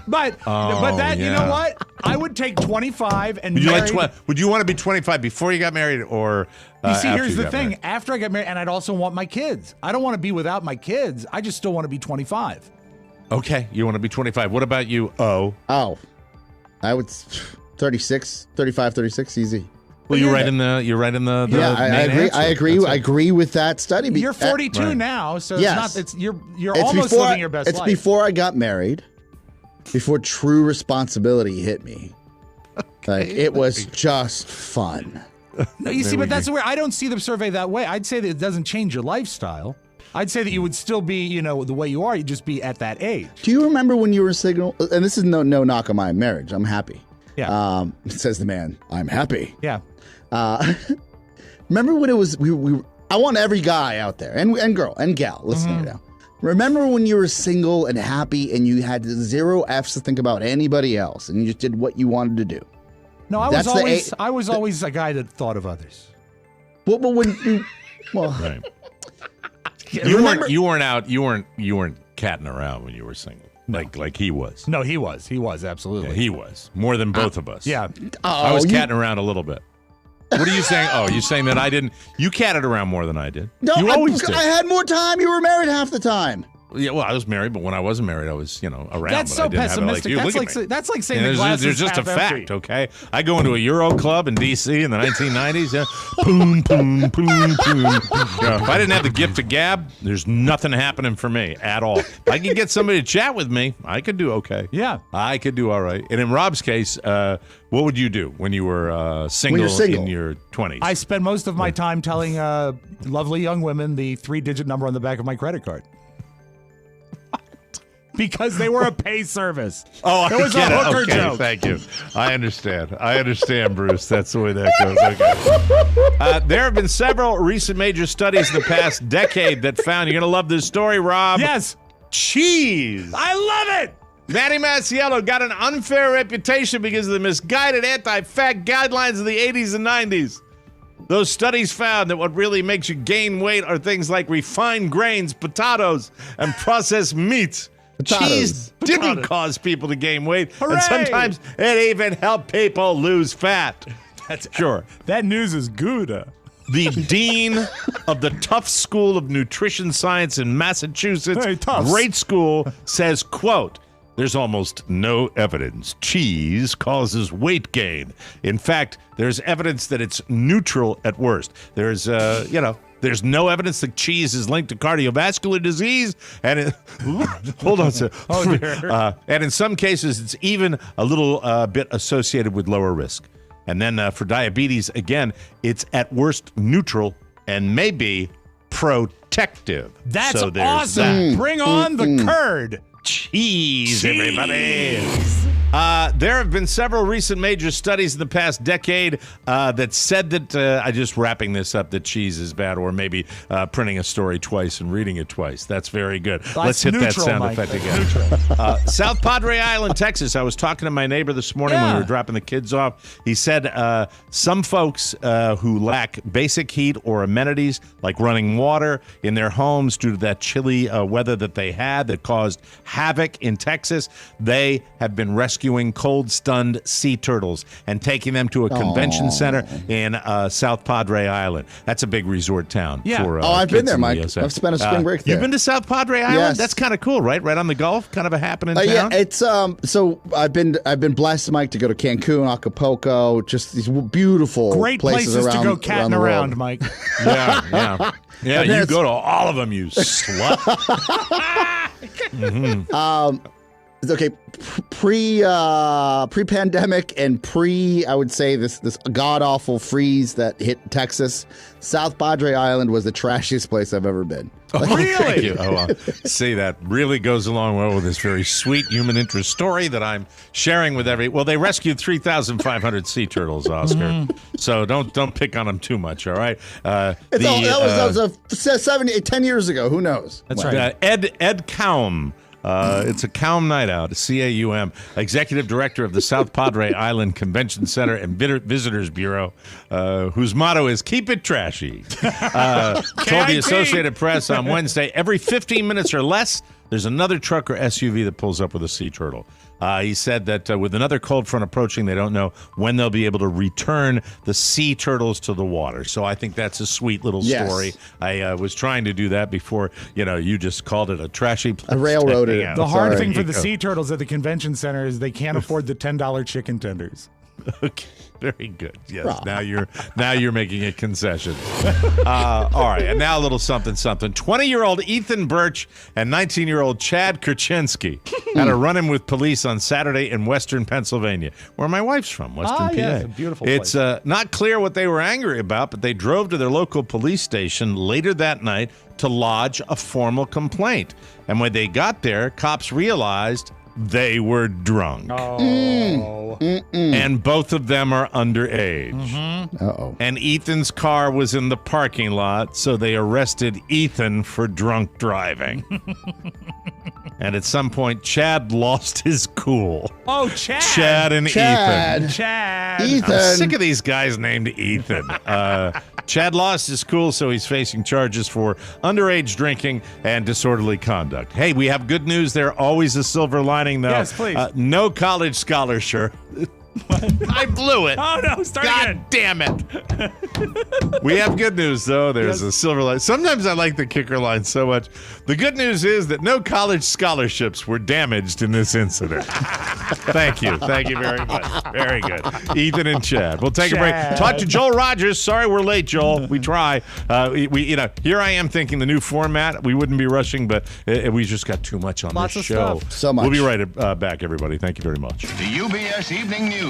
But that, you know what? I would take 25 and would you want to be 25 before you got married or you see, after here's you the got thing. married? After I get married, and I'd also want my kids. I don't want to be without my kids. I just still want to be 25. Okay, you want to be 25. What about you, Oh, I would 35, 36, easy. Well, you're right in the I agree with that study. You're 42 now, so you're almost before, living your best life. It's before I got married, before true responsibility hit me. Like, it was just fun. No, you see, but that's where I don't see the survey that way. I'd say that it doesn't change your lifestyle. I'd say that you would still be, the way you are. You'd just be at that age. Do you remember when you were single? And this is no knock on my marriage. I'm happy. Yeah. Says the man. I'm happy. Yeah. Remember when it was I want every guy out there and girl and gal listening now. Remember when you were single and happy and you had 0 F's to think about anybody else and you just did what you wanted to do? No, I was always a guy that thought of others. But when you right. You weren't catting around when you were single. Like he was. No, he was absolutely. Yeah, he was more than both of us. Yeah. I was catting around a little bit. What are you saying? Oh, you're saying that I didn't. You catted around more than I did. No, you always did. I had more time. You were married half the time. Yeah, well, I was married, but when I wasn't married, I was, around. That's so pessimistic. That's like saying the glass there's is just a half fact, empty. okay? I go into a Euro club in D.C. in the 1990s. Yeah, boom, boom, boom, boom. If I didn't have the gift of gab, there's nothing happening for me at all. If I could get somebody to chat with me, I could do okay. Yeah. I could do all right. And in Rob's case, what would you do when you were single in your 20s? I spend most of my time telling lovely young women the 3-digit number on the back of my credit card. because they were a pay service. Oh, it was I get a hooker it. Okay, joke. Thank you. I understand, Bruce. That's the way that goes. Okay. There have been several recent major studies in the past decade that found, you're going to love this story, Rob. Yes. Cheese. I love it. Manny Masiello got an unfair reputation because of the misguided anti-fat guidelines of the 80s and 90s. Those studies found that what really makes you gain weight are things like refined grains, potatoes, and processed meats. Potatoes. Cheese didn't cause people to gain weight, Hooray! and sometimes it even helped people lose fat. That's Sure. That news is good. The dean of the Tufts School of Nutrition Science in Massachusetts, Hey, Tufts. great school, says, quote, "There's almost no evidence cheese causes weight gain. In fact, there's evidence that it's neutral at worst. There's, there's no evidence that cheese is linked to cardiovascular disease. And hold on, sir. Oh, dear. And in some cases, it's even a little bit associated with lower risk. And then for diabetes, again, it's at worst neutral and maybe protective. That's so there's awesome. that. Bring on the curd. Cheese, everybody. There have been several recent major studies in the past decade that said that, just wrapping this up, that cheese is bad, or maybe printing a story twice and reading it twice. That's very good. Let's hit neutral, that sound Mike. effect again. South Padre Island, Texas. I was talking to my neighbor this morning when we were dropping the kids off. He said some folks who lack basic heat or amenities, like running water in their homes due to that chilly weather that they had that caused havoc in Texas, they have been rescuing cold-stunned sea turtles and taking them to a convention center in South Padre Island. That's a big resort town. Yeah. For, I've been kids there, in the Mike. USA. I've spent a spring break there. You've been to South Padre Island? Yes. That's kind of cool, right? Right on the Gulf, kind of a happening town. Yeah, it's so I've been blessed, Mike, to go to Cancun, Acapulco, just these beautiful Great places around, to go catting the world. around, Mike. Yeah. And You then go to all of them, you slut. Okay, pre-pandemic and I would say this god awful freeze that hit Texas. South Padre Island was the trashiest place I've ever been. Really? Thank you. See, that really goes along well with this very sweet human interest story that I'm sharing with well, they rescued 3,500 sea turtles, Oscar. So don't pick on them too much, all right? That was 10 years ago. Who knows? That's right. Ed Kaum. It's a Kaum night out, CAUM, executive director of the South Padre Island Convention Center and Visitors Bureau, whose motto is "Keep it trashy." Told the Associated Press on Wednesday, every 15 minutes or less, there's another truck or SUV that pulls up with a sea turtle. He said that with another cold front approaching, they don't know when they'll be able to return the sea turtles to the water. So I think that's a sweet little story. I was trying to do that before, you just called it a trashy place. I railroaded it. The hard Sorry. thing for the sea turtles at the convention center is they can't afford the $10 chicken tenders. Okay, very good. Yes, now you're making a concession. All right, and now a little something. 20-year-old Ethan Birch and 19-year-old Chad Kurchinski had a run-in with police on Saturday in western Pennsylvania, where my wife's from, Western PA. Yes, a beautiful It's place. not clear what they were angry about, but they drove to their local police station later that night to lodge a formal complaint. And when they got there, cops realized they were drunk. Oh. And both of them are underage. Uh-oh. And Ethan's car was in the parking lot, so they arrested Ethan for drunk driving. And at some point, Chad lost his cool. Oh, Chad. Chad and Ethan. Chad. Ethan. I'm sick of these guys named Ethan. Chad lost his cool, so he's facing charges for underage drinking and disorderly conduct. Hey, we have good news there. Always a silver lining, though. Yes, please. No college scholarship. I blew it. Oh, no. Start God again. damn it. We have good news, though. There's a silver line. Sometimes I like the kicker line so much. The good news is that no college scholarships were damaged in this incident. Thank you. Thank you very much. Very good. Ethan and Chad. We'll take a break. Talk to Joel Rogers. Sorry we're late, Joel. We try. Here I am thinking the new format. We wouldn't be rushing, but we just got too much on Lots this of show. stuff. So much. We'll be right back, everybody. Thank you very much. The UBS Evening News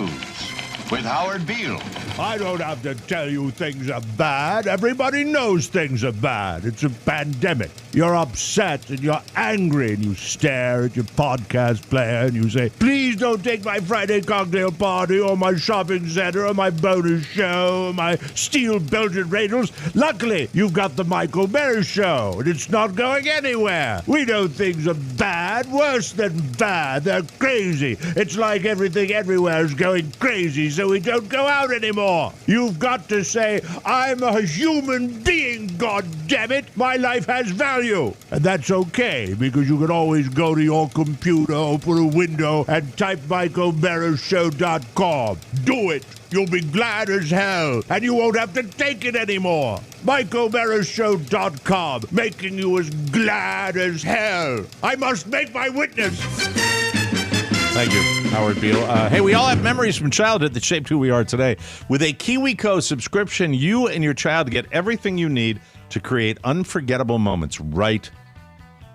with Howard Beale. I don't have to tell you things are bad. Everybody knows things are bad. It's a pandemic. you're upset and you're angry and you stare at your podcast player and you say, please don't take my Friday cocktail party or my shopping center or my bonus show or my steel belted radals. Luckily, you've got the Mike O'Mara Show and it's not going anywhere. We know things are bad, worse than bad. They're crazy. It's like everything everywhere is going crazy, so we don't go out anymore. You've got to say, I'm a human being, goddammit. My life has value. And that's okay, because you can always go to your computer, open a window, and type MikeO'MaraShow.com. Do it. You'll be glad as hell, and you won't have to take it anymore. MikeO'MaraShow.com, making you as glad as hell. I must make my witness. Thank you, Howard Beale. Hey, we all have memories from childhood that shaped who we are today. With a KiwiCo subscription, you and your child get everything you need to create unforgettable moments right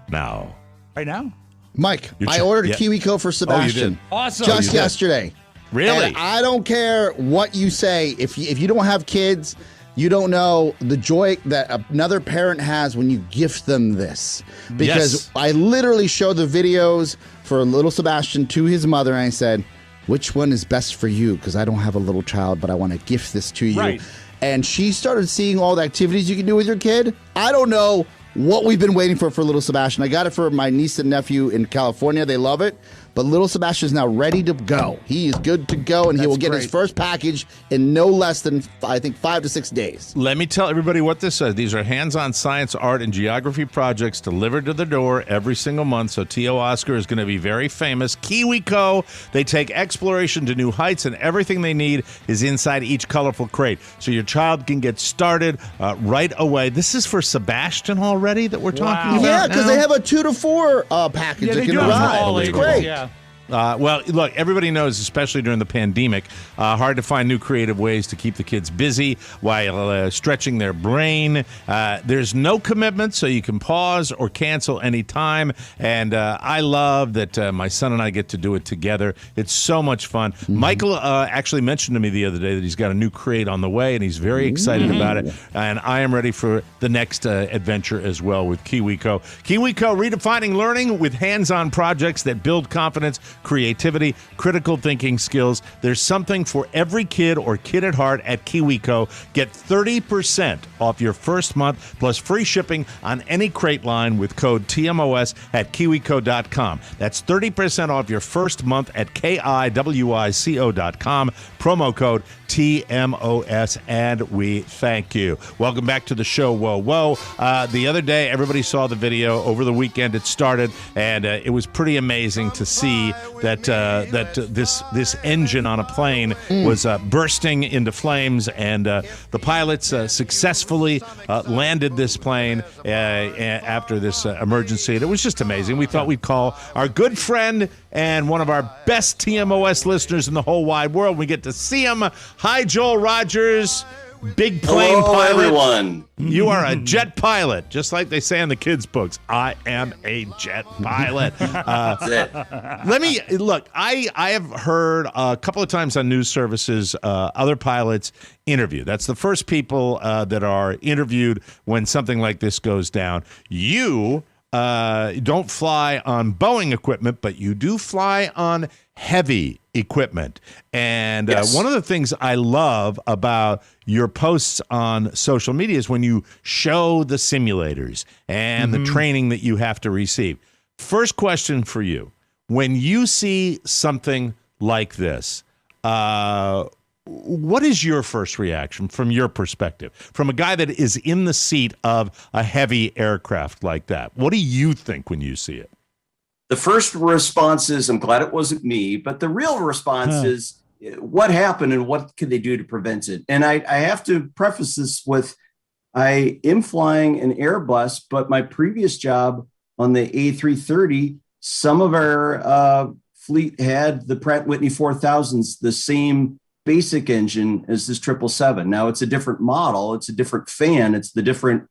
now. Right now? Mike, I ordered a KiwiCo for Sebastian. Oh, you did? Awesome. Just yesterday. Really? And I don't care what you say. If you don't have kids, you don't know the joy that another parent has when you gift them this. Because Yes. I literally showed the videos for little Sebastian to his mother, and I said, which one is best for you? Because I don't have a little child, but I want to gift this to you. Right. And she started seeing all the activities you can do with your kid. I don't know what we've been waiting for little Sebastian. I got it for my niece and nephew in California. They love it. But little Sebastian is now ready to go. He is good to go, and he will get his first package in no less than, I think, 5 to 6 days. Let me tell everybody what this is. These are hands-on science, art, and geography projects delivered to the door every single month. So T.O. Oscar is going to be very famous. KiwiCo, they take exploration to new heights, and everything they need is inside each colorful crate. So your child can get started right away. This is for Sebastian already that we're talking about. Yeah, because now? they have a 2 to 4 package Yeah, that they can do have arrive. all It's ages. great. Yeah. Well, look, everybody knows, especially during the pandemic, hard to find new creative ways to keep the kids busy while stretching their brain. There's no commitment, so you can pause or cancel anytime. And I love that my son and I get to do it together. It's so much fun. Michael actually mentioned to me the other day that he's got a new crate on the way, and he's very excited about it. And I am ready for the next adventure as well with KiwiCo. KiwiCo, redefining learning with hands-on projects that build confidence, creativity, critical thinking skills. There's something for every kid or kid at heart at KiwiCo. Get 30% off your first month plus free shipping on any crate line with code TMOS at KiwiCo.com. That's 30% off your first month at KiwiCo.com. Promo code TMOS, and we thank you. Welcome back to the show. Whoa, whoa. The other day, everybody saw the video. Over the weekend, it started, and it was pretty amazing to see that this engine on a plane was bursting into flames, and the pilots successfully landed this plane after this emergency. And it was just amazing. We thought we'd call our good friend and one of our best TMOS listeners in the whole wide world. We get to see him. Hi, Joel Rogers. Big plane pilot. Everyone. You are a jet pilot, just like they say in the kids' books. I am a jet pilot. That's it. Let me look. I have heard a couple of times on news services other pilots interview. That's the first people that are interviewed when something like this goes down. You don't fly on Boeing equipment, but you do fly on heavy equipment. And Yes. one of the things I love about your posts on social media is when you show the simulators and the training that you have to receive. First question for you. When you see something like this, what is your first reaction from your perspective? From a guy that is in the seat of a heavy aircraft like that, what do you think when you see it? The first response is, I'm glad it wasn't me. But the real response is, what happened and what can they do to prevent it? And I have to preface this with, I am flying an Airbus, but my previous job on the A330, some of our fleet had the Pratt & Whitney 4000s, the same basic engine as this 777. Now it's a different model. It's a different fan. It's the different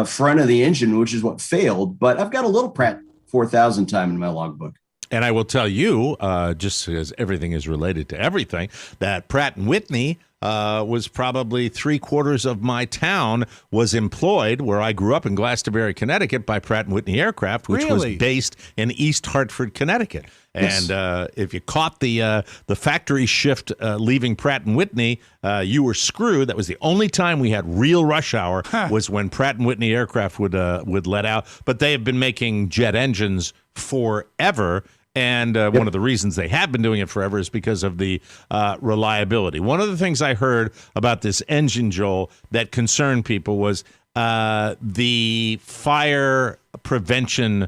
front of the engine, which is what failed. But I've got a little Pratt 4000 time in my logbook. And I will tell you, just because everything is related to everything, that Pratt & Whitney was probably 3/4 of my town was employed, where I grew up in Glastonbury, Connecticut, by Pratt & Whitney Aircraft, which was based in East Hartford, Connecticut. And if you caught the factory shift leaving Pratt & Whitney, you were screwed. That was the only time we had real rush hour was when Pratt & Whitney Aircraft would let out. But they have been making jet engines forever. And one of the reasons they have been doing it forever is because of the reliability. One of the things I heard about this engine, Joel, that concerned people was the fire prevention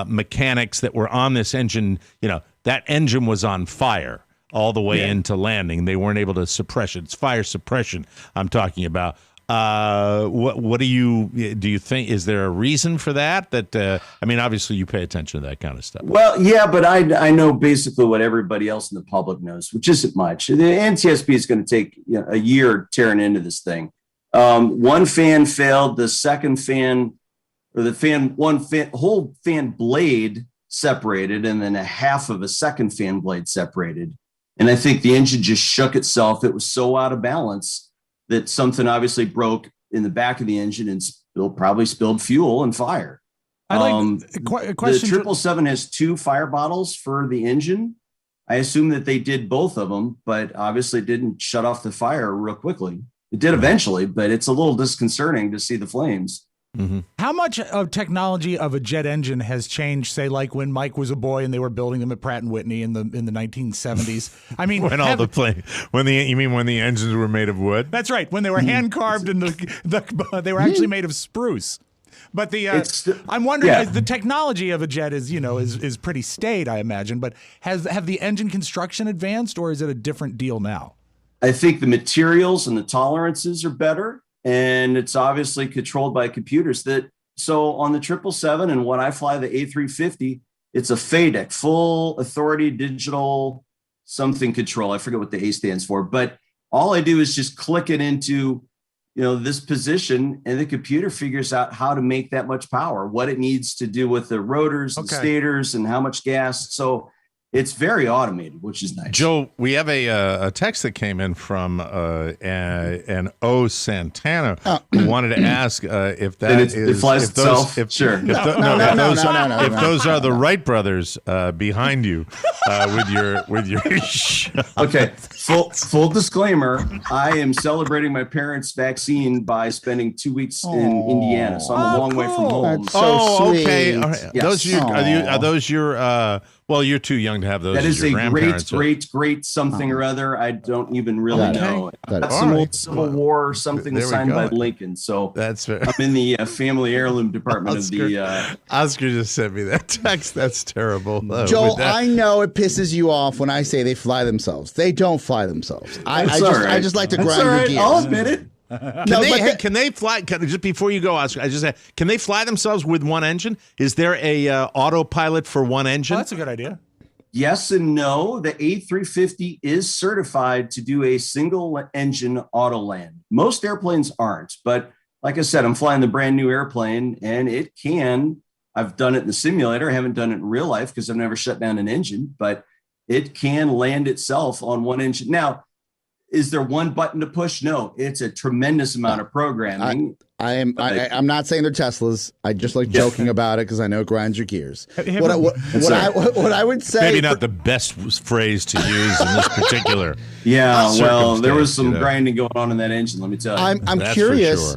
mechanics that were on this engine. You know, that engine was on fire all the way into landing. They weren't able to suppress it. It's fire suppression I'm talking about. What do you think? Is there a reason for that? I mean, obviously you pay attention to that kind of stuff. Well, yeah, but I know basically what everybody else in the public knows, which isn't much. The NTSB is going to take a year tearing into this thing. One fan failed. The second fan, or the whole fan blade separated, and then a half of a second fan blade separated. And I think the engine just shook itself. It was so out of balance that something obviously broke in the back of the engine and probably spilled fuel and fire. I like a question. The 777 has 2 fire bottles for the engine. I assume that they did both of them, but obviously didn't shut off the fire real quickly. It did eventually, but it's a little disconcerting to see the flames. Mm-hmm. How much of technology of a jet engine has changed, say, like when Mike was a boy and they were building them at Pratt & Whitney in the 1970s? I mean, when the engines were made of wood? That's right. When they were hand carved and they were actually made of spruce. But I'm wondering, the technology of a jet is pretty staid, I imagine. But have the engine construction advanced, or is it a different deal now? I think the materials and the tolerances are better. And it's obviously controlled by computers. So on the 777 and when I fly the A350, it's a FADEC, full authority digital something control. I forget what the A stands for, but all I do is just click it into, this position, and the computer figures out how to make that much power, what it needs to do with the rotors, the stators, and how much gas. So it's very automated, which is nice. Joe, we have a text that came in from an Santana who wanted to ask if that it flies itself. If sure. If those are the Wright brothers behind you with your show. Okay. Full disclaimer: I am celebrating my parents' vaccine by spending 2 weeks in Indiana, so I'm a long way from home. That's so sweet. Okay. All right. Yes. Are those your? Well, you're too young to have those. That is your a great something or other. I don't even really know. That's some old Civil War something signed by Lincoln. So that's fair. I'm in the family heirloom department of the. Oscar just sent me that text. That's terrible. Joel, I know it pisses you off when I say they fly themselves. They don't fly themselves. I just like to grind your gears. I'll admit it. Can they fly? Just before you go, Oscar, I just said, can they fly themselves with one engine? Is there a autopilot for one engine? Oh, that's a good idea. Yes and no. The A350 is certified to do a single engine auto land. Most airplanes aren't, but like I said, I'm flying the brand new airplane, and it can. I've done it in the simulator. I haven't done it in real life because I've never shut down an engine, but it can land itself on one engine. Now, is there one button to push? No, it's a tremendous amount of programming. I'm not saying they're Teslas. I just like joking about it because I know it grinds your gears. What I would say, maybe not the best phrase to use in this particular. Yeah, well, there was some grinding going on in that engine. Let me tell you. I'm curious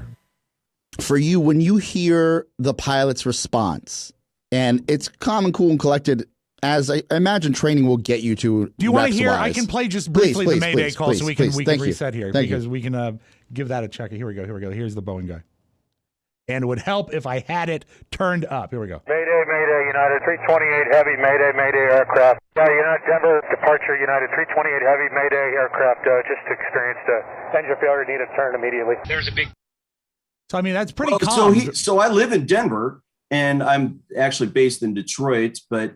for you when you hear the pilot's response, and it's calm and cool and collected. As I imagine training will get you to. Do you want to hear? I can play just briefly the Mayday call so we can reset here because we can give that a check. Here we go. Here's the Boeing guy. And it would help if I had it turned up. Here we go. Mayday, United 328 Heavy, Mayday aircraft. United Denver, departure, United 328 Heavy, Mayday aircraft. Just experienced engine failure, need a turn immediately. There's a big. So, I mean, that's pretty calm. So I live in Denver. And I'm actually based in Detroit, but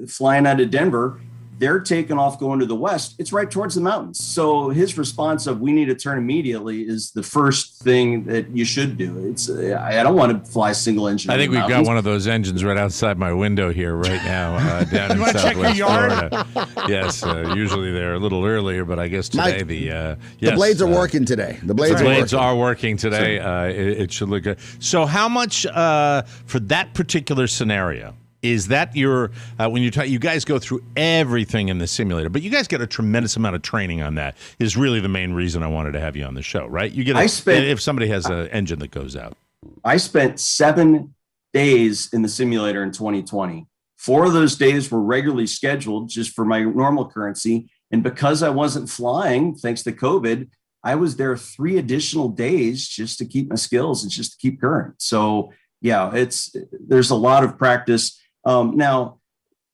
flying out of Denver, they're taking off going to the west. It's right towards the mountains. So his response of we need to turn immediately is the first thing that you should do. It's I don't want to fly single engine. I think we've got one of those engines right outside my window here right now down in Southwest Florida. Yes, usually they're a little earlier, but I guess today the blades are working today. The blades are working today. It should look good. So how much for that particular scenario? Is that your when you guys go through everything in the simulator, but you guys get a tremendous amount of training on that? Is really the main reason I wanted to have you on the show, right? You get if somebody has an engine that goes out. I spent 7 days in the simulator in 2020. 4 of those days were regularly scheduled just for my normal currency, and because I wasn't flying, thanks to COVID, I was there 3 additional days just to keep my skills and just to keep current. So yeah, there's a lot of practice. Now,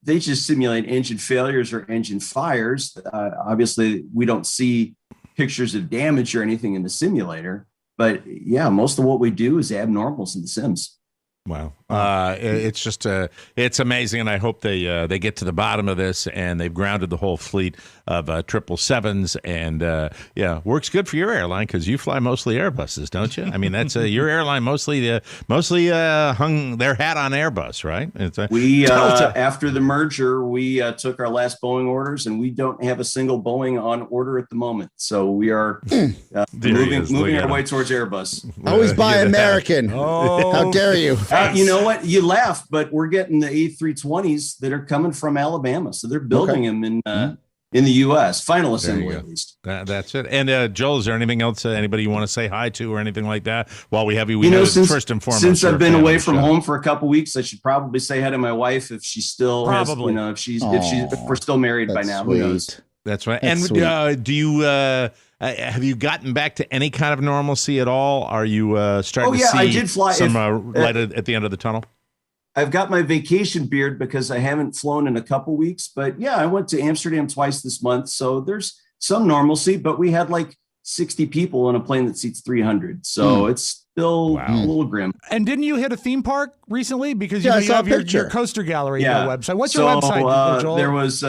they just simulate engine failures or engine fires. Obviously, we don't see pictures of damage or anything in the simulator. But yeah, most of what we do is abnormals in the sims. Wow. It's just it's amazing, and I hope they get to the bottom of this, and they've grounded the whole fleet of 777s, and works good for your airline because you fly mostly Airbuses, don't you? I mean, that's your airline mostly hung their hat on Airbus, right? We after the merger, we took our last Boeing orders, and we don't have a single Boeing on order at the moment. So we are moving our way towards Airbus. Always buy American. Oh. How dare you? You know what? You laugh, but we're getting the A320s that are coming from Alabama. So they're building them in the U.S. Final assembly, at least. That's it. And Joel, is there anything else, anybody you want to say hi to or anything like that while we have you? First and foremost, since I've been away from home for a couple of weeks, I should probably say hi to my wife if she still has, if we're still married by now. Sweet. Who knows? That's right. And do you have you gotten back to any kind of normalcy at all? Are you starting to see I did fly some light at the end of the tunnel? I've got my vacation beard because I haven't flown in a couple weeks. But yeah, I went to Amsterdam twice this month. So there's some normalcy, but we had like 60 people on a plane that seats 300. So it's still a little grim. And didn't you hit a theme park recently? Because you have your coaster gallery on your website. What's your website, Joel? There was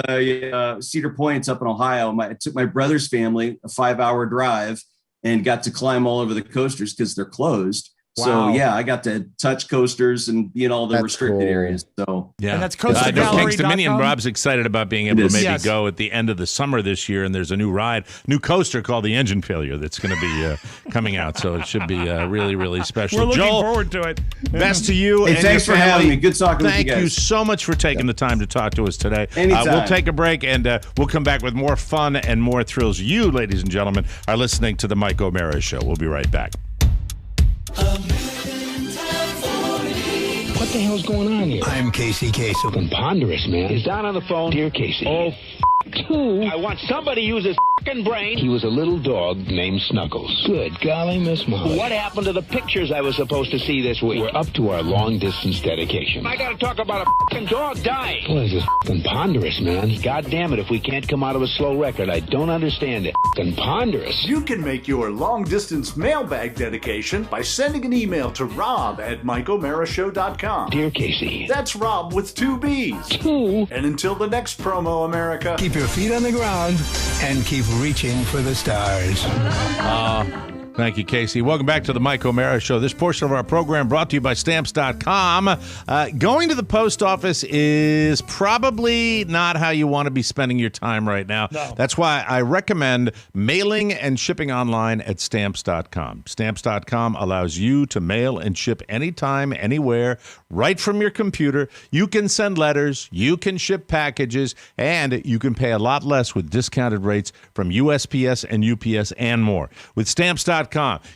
Cedar Point up in Ohio. I took my brother's family a 5-hour drive and got to climb all over the coasters because they're closed. Wow. So yeah, I got to touch coasters and be in all the restricted areas. So yeah, and that's coastergallery.com. Thanks to Dominion. Rob's excited about being able to maybe go at the end of the summer this year, and there's a new coaster called the Engine Failure that's going to be coming out. So it should be really, really special. We're looking forward to it. Best to you. Hey, and thanks for having me. Good talking with you guys. Thank you so much for taking the time to talk to us today. Anytime. We'll take a break, and we'll come back with more fun and more thrills. You, ladies and gentlemen, are listening to the Mike O'Mara Show. We'll be right back. What the hell's going on here? I'm Casey Kasem. Fucking ponderous, man. He's down on the phone. Dear Casey. Oh, two. I want somebody to use his fucking brain. He was a little dog named Snuggles. Good golly, Miss Molly. What happened to the pictures I was supposed to see this week? We're up to our long-distance dedication. I gotta talk about a fucking dog dying. Boy, this is fucking ponderous, man. God damn it, if we can't come out of a slow record, I don't understand it. Fucking ponderous. You can make your long-distance mailbag dedication by sending an email to Robb at MikeO'MaraShow.com. Dear Casey. That's Robb with 2 B's. 2. And until the next promo, America, keep your feet on the ground and keep reaching for the stars. Thank you, Casey. Welcome back to the Mike O'Mara Show. This portion of our program brought to you by Stamps.com. Going to the post office is probably not how you want to be spending your time right now. No. That's why I recommend mailing and shipping online at Stamps.com. Stamps.com allows you to mail and ship anytime, anywhere, right from your computer. You can send letters, you can ship packages, and you can pay a lot less with discounted rates from USPS and UPS and more. With Stamps.com,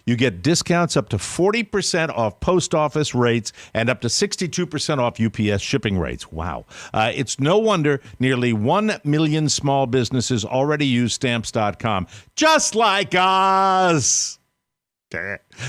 you get discounts up to 40% off post office rates and up to 62% off UPS shipping rates. Wow. It's no wonder nearly 1 million small businesses already use Stamps.com, just like us.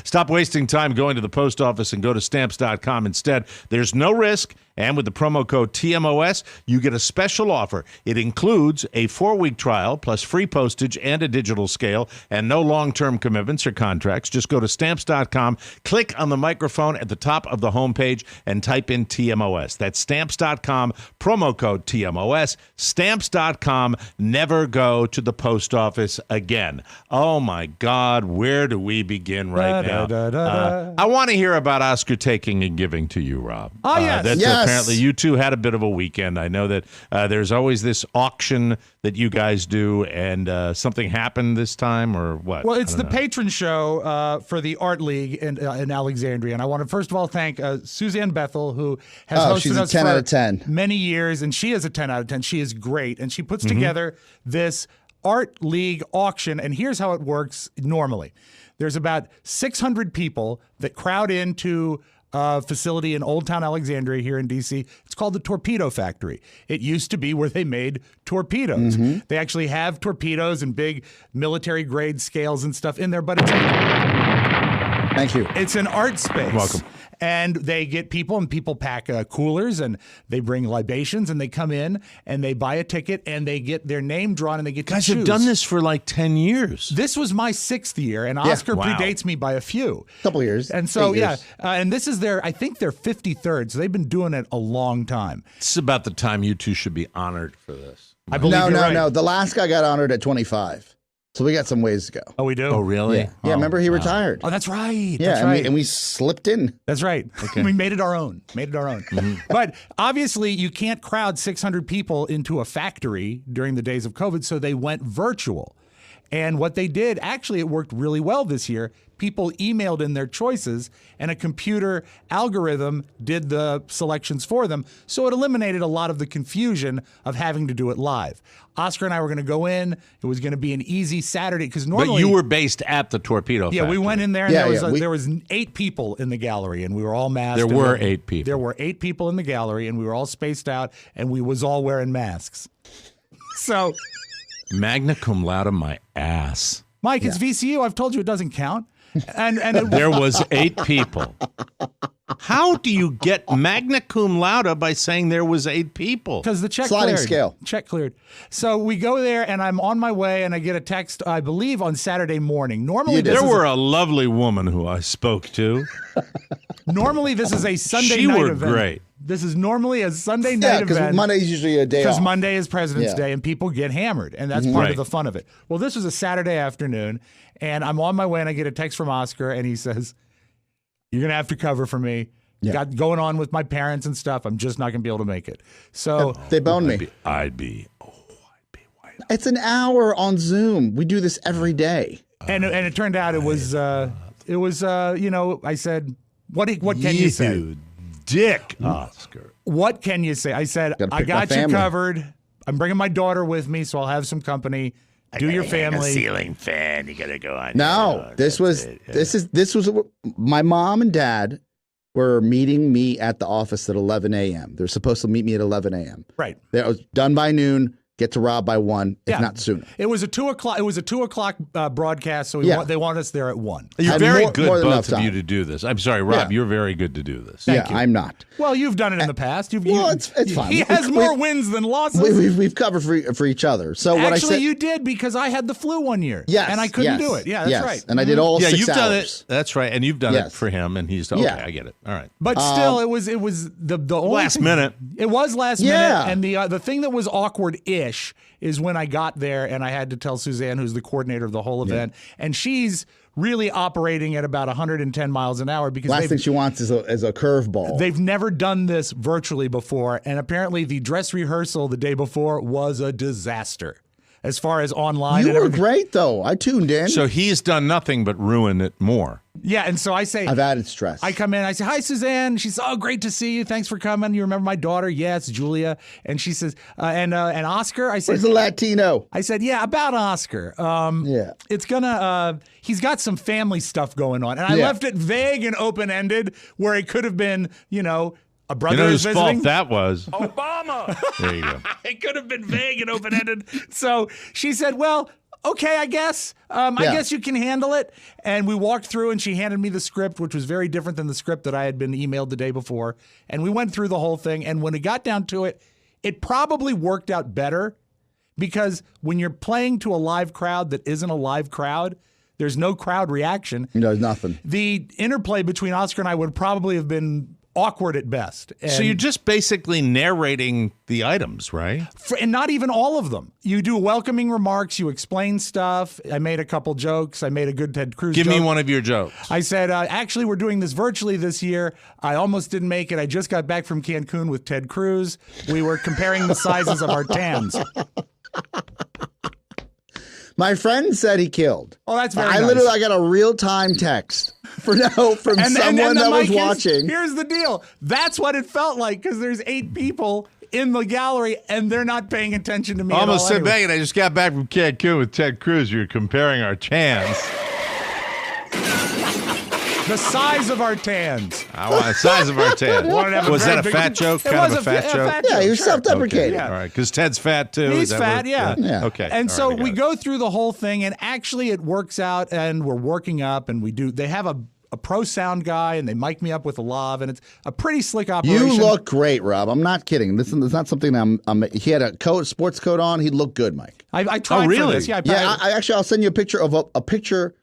Stop wasting time going to the post office and go to Stamps.com instead. There's no risk And with the promo code TMOS, you get a special offer. It includes a 4-week trial plus free postage and a digital scale and no long-term commitments or contracts. Just go to Stamps.com, click on the microphone at the top of the homepage, and type in TMOS. That's Stamps.com, promo code TMOS. Stamps.com. Never go to the post office again. Oh, my God. Where do we begin right now? I want to hear about Oscar taking and giving to you, Rob. Oh, yes. Yes. Apparently, you two had a bit of a weekend. I know that there's always this auction that you guys do, and something happened this time, or what? Well, it's the patron show for the Art League in Alexandria, and I want to first of all thank Suzanne Bethel, who has hosted she's a us 10 for out of 10. many years, and she is a 10 out of 10. She is great, and she puts together this Art League auction, and here's how it works normally. There's about 600 people that crowd into facility in Old Town Alexandria here in D.C. It's called the Torpedo Factory. It used to be where they made torpedoes. They actually have torpedoes and big military-grade scales and stuff in there, but Thank you. It's an art space. Welcome. And they get people, and people pack coolers, and they bring libations, and they come in, and they buy a ticket, and they get their name drawn, and they get to guys choose. have done this for like 10 years. This was my 6th year, and Oscar Wow. predates me by a few. Couple years. And so, 8 years. and this is I think their 53rd, so they've been doing it a long time. This is about the time you two should be honored for this. I believe No, you're right. no. The last guy got honored at 25. So we got some ways to go. Oh, we do? Oh, really? Yeah, remember he retired. Oh, that's right. Yeah, That's right. and we slipped in. That's right. We made it our own. But obviously, you can't crowd 600 people into a factory during the days of COVID, so they went virtual. And what they did, actually, it worked really well this year. People emailed in their choices, and a computer algorithm did the selections for them. So it eliminated a lot of the confusion of having to do it live. Oscar and I were going to go in. It was going to be an easy Saturday because normally. But you were based at the Torpedo Factory. Yeah, we went in there, and Yeah, there was 8 people in the gallery, and we were all masked. There were 8 people. There were 8 people in the gallery, and we were all spaced out, and we was all wearing masks. So, Magna cum laude my ass. Mike, it's VCU. I've told you it doesn't count. And There was 8 people. How do you get magna cum laude by saying there was 8 people? Because the check Sliding cleared. scale. Check cleared. So we go there, and I'm on my way, and I get a text, I believe, on Saturday morning. Normally, There were a lovely woman who I spoke to. Normally, this is a Sunday She night were event. great. This is normally a Sunday Yeah, night because event. Monday's usually a day off. Because Monday is President's Yeah. Day, and people get hammered, and that's part Right. of the fun of it. Well, this was a Saturday afternoon, and I'm on my way, and I get a text from Oscar, and he says, "You're going to have to cover for me. Yeah. Got going on with my parents and stuff. I'm just not going to be able to make it." So They boned me. I'd be. It's an hour on Zoom. We do this every day. and it turned out it was I said, what can you say? You dick, Oscar. What can you say? I said, Gotta I pick my got you family. covered. I'm bringing my daughter with me, so I'll have some company. Do your family. Ceiling fan. You gotta go on. No, this was my mom and dad were meeting me at the office at 11 a.m. They're supposed to meet me at 11 a.m. Right. That was done by noon. Get to Robb by 1, if Yeah. not sooner. It was a 2:00. It was a 2:00 broadcast, so Yeah. they want us there at 1. You're Had very more good, than both enough of you, time. to do this. I'm sorry, Rob. Yeah. You're very good to do this. Yeah, I'm not. Well, you've done it in the past. It's fine. He has more wins than losses. We've covered for each other. So what I Actually, said, you did because I had the flu one year. yes, and I couldn't yes, do it. Yeah, that's yes. right. And I did all Yeah, 6 you've hours. done it. That's right, and you've done it Yes. for him, and he's okay. Yeah. I get it. All right. But still, it was the only Last thing- minute. It was last Yeah. minute, and the thing that was awkward-ish is when I got there and I had to tell Suzanne, who's the coordinator of the whole event, and she's really operating at about 110 miles an hour because Last thing she wants is a curveball. they've never done this virtually before, and apparently the dress rehearsal the day before was a disaster as far as online. You and were everything. great, though. I tuned in. So he's done nothing but ruin it more. Yeah, and so I say, I've added stress. I come in, I say, "Hi, Suzanne." She says, "Oh, great to see you. Thanks for coming. You remember my daughter?" "Yes, Julia." And she says, and Oscar?" I said, Where's the Latino? I said, "Yeah, about Oscar. Yeah. It's gonna, he's got some family stuff going on." And I Yeah. left it vague and open-ended where it could have been, a brother You know is whose visiting. fault that was? Obama. There you go. It could have been vague and open-ended. So she said, "Well, okay, I guess. I guess you can handle it. And we walked through and she handed me the script, which was very different than the script that I had been emailed the day before. And we went through the whole thing. And when it got down to it, it probably worked out better because when you're playing to a live crowd that isn't a live crowd, there's no crowd reaction. No, nothing. The interplay between Oscar and I would probably have been awkward at best. And so you're just basically narrating the items, right? And not even all of them. You do welcoming remarks. You explain stuff. I made a couple jokes. I made a good Ted Cruz Give joke. me one of your jokes. I said, actually, we're doing this virtually this year. I almost didn't make it. I just got back from Cancun with Ted Cruz. We were comparing the sizes of our tans. My friend said he killed. Oh, that's very nice. I got a real-time text from someone that was watching. Here's the deal. That's what it felt like because there's 8 people in the gallery and they're not paying attention to me Almost at all said, anyway. Megan, I just got back from Cancun with Ted Cruz. You're comparing our tans. The size of our tans. I want the size of our tans. Was that a fat joke? Kind of a fat joke? Yeah, he was self-deprecating. Okay. Yeah. All right, because Ted's fat too. He's fat, yeah. Okay. And All so right, we got it. go through the whole thing, and actually it works out, and we're working up, and they have a pro sound guy, and they mic me up with a lav, and it's a pretty slick operation. You look great, Rob. I'm not kidding. This is not something he had a sports coat on. He looked good, Mike. I tried really? for this. Yeah, I'll send you a picture of a picture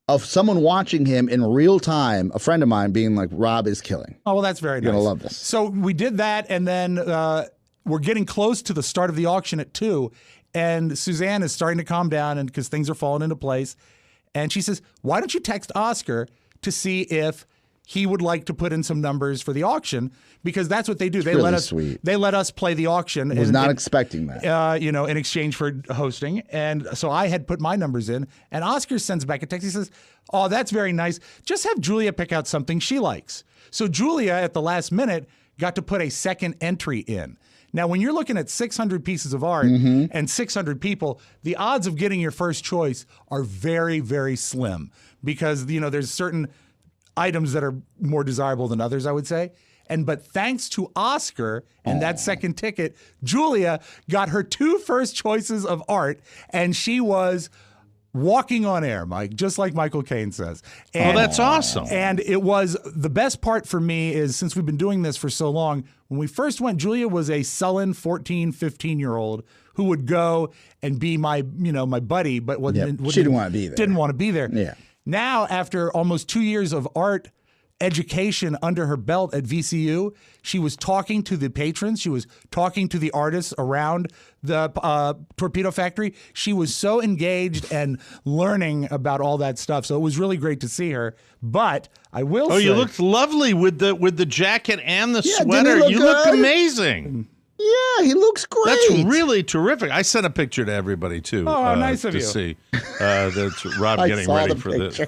of someone watching him in real time, a friend of mine being like, Rob is killing. Oh, well, that's very nice. You're going to love this. So we did that, and then we're getting close to the start of the auction at 2, and Suzanne is starting to calm down and because things are falling into place. And she says, why don't you text Oscar to see if he would like to put in some numbers for the auction? Because that's what they do. They really let us sweet. They let us play the auction. I was not expecting that. In exchange for hosting. And so I had put my numbers in, and Oscar sends back a text. He says, oh, that's very nice. Just have Julia pick out something she likes. So Julia, at the last minute, got to put a second entry in. Now, when you're looking at 600 pieces of art and 600 people, the odds of getting your first choice are very, very slim because, there's certain items that are more desirable than others, I would say. But thanks to Oscar and that second ticket, Julia got her 2 first choices of art, and she was walking on air, Mike, just like Michael Caine says. And, that's awesome. And it was the best part for me is since we've been doing this for so long, when we first went, Julia was a sullen 14, 15-year-old who would go and be my buddy, but she didn't want to be there. Didn't want to be there. Yeah. Now, after almost 2 years of art education under her belt at VCU, she was talking to the patrons. She was talking to the artists around the Torpedo Factory. She was so engaged and learning about all that stuff. So it was really great to see her. But I will say... Oh, you looked lovely with the jacket and the sweater. Didn't he You look look good? amazing. Yeah, he looks great. That's really terrific. I sent a picture to everybody too. Oh, nice of to you. see. That's Robb I getting saw ready the for the picture.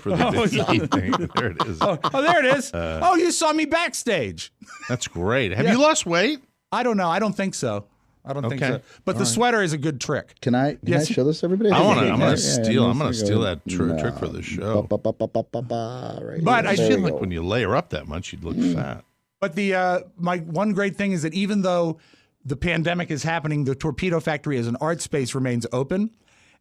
thing. There it is. Oh, there it is. You saw me backstage. That's great. Have you lost weight? I don't know. I don't think so. I don't think Okay. so. But the sweater is a good trick. Can I show this to everybody? I'm gonna Yeah, steal that trick for the show. Right But here. I I There feel we like go. when you layer up that much, you'd look fat. But my one great thing is that even though the pandemic is happening, the Torpedo Factory as an art space remains open.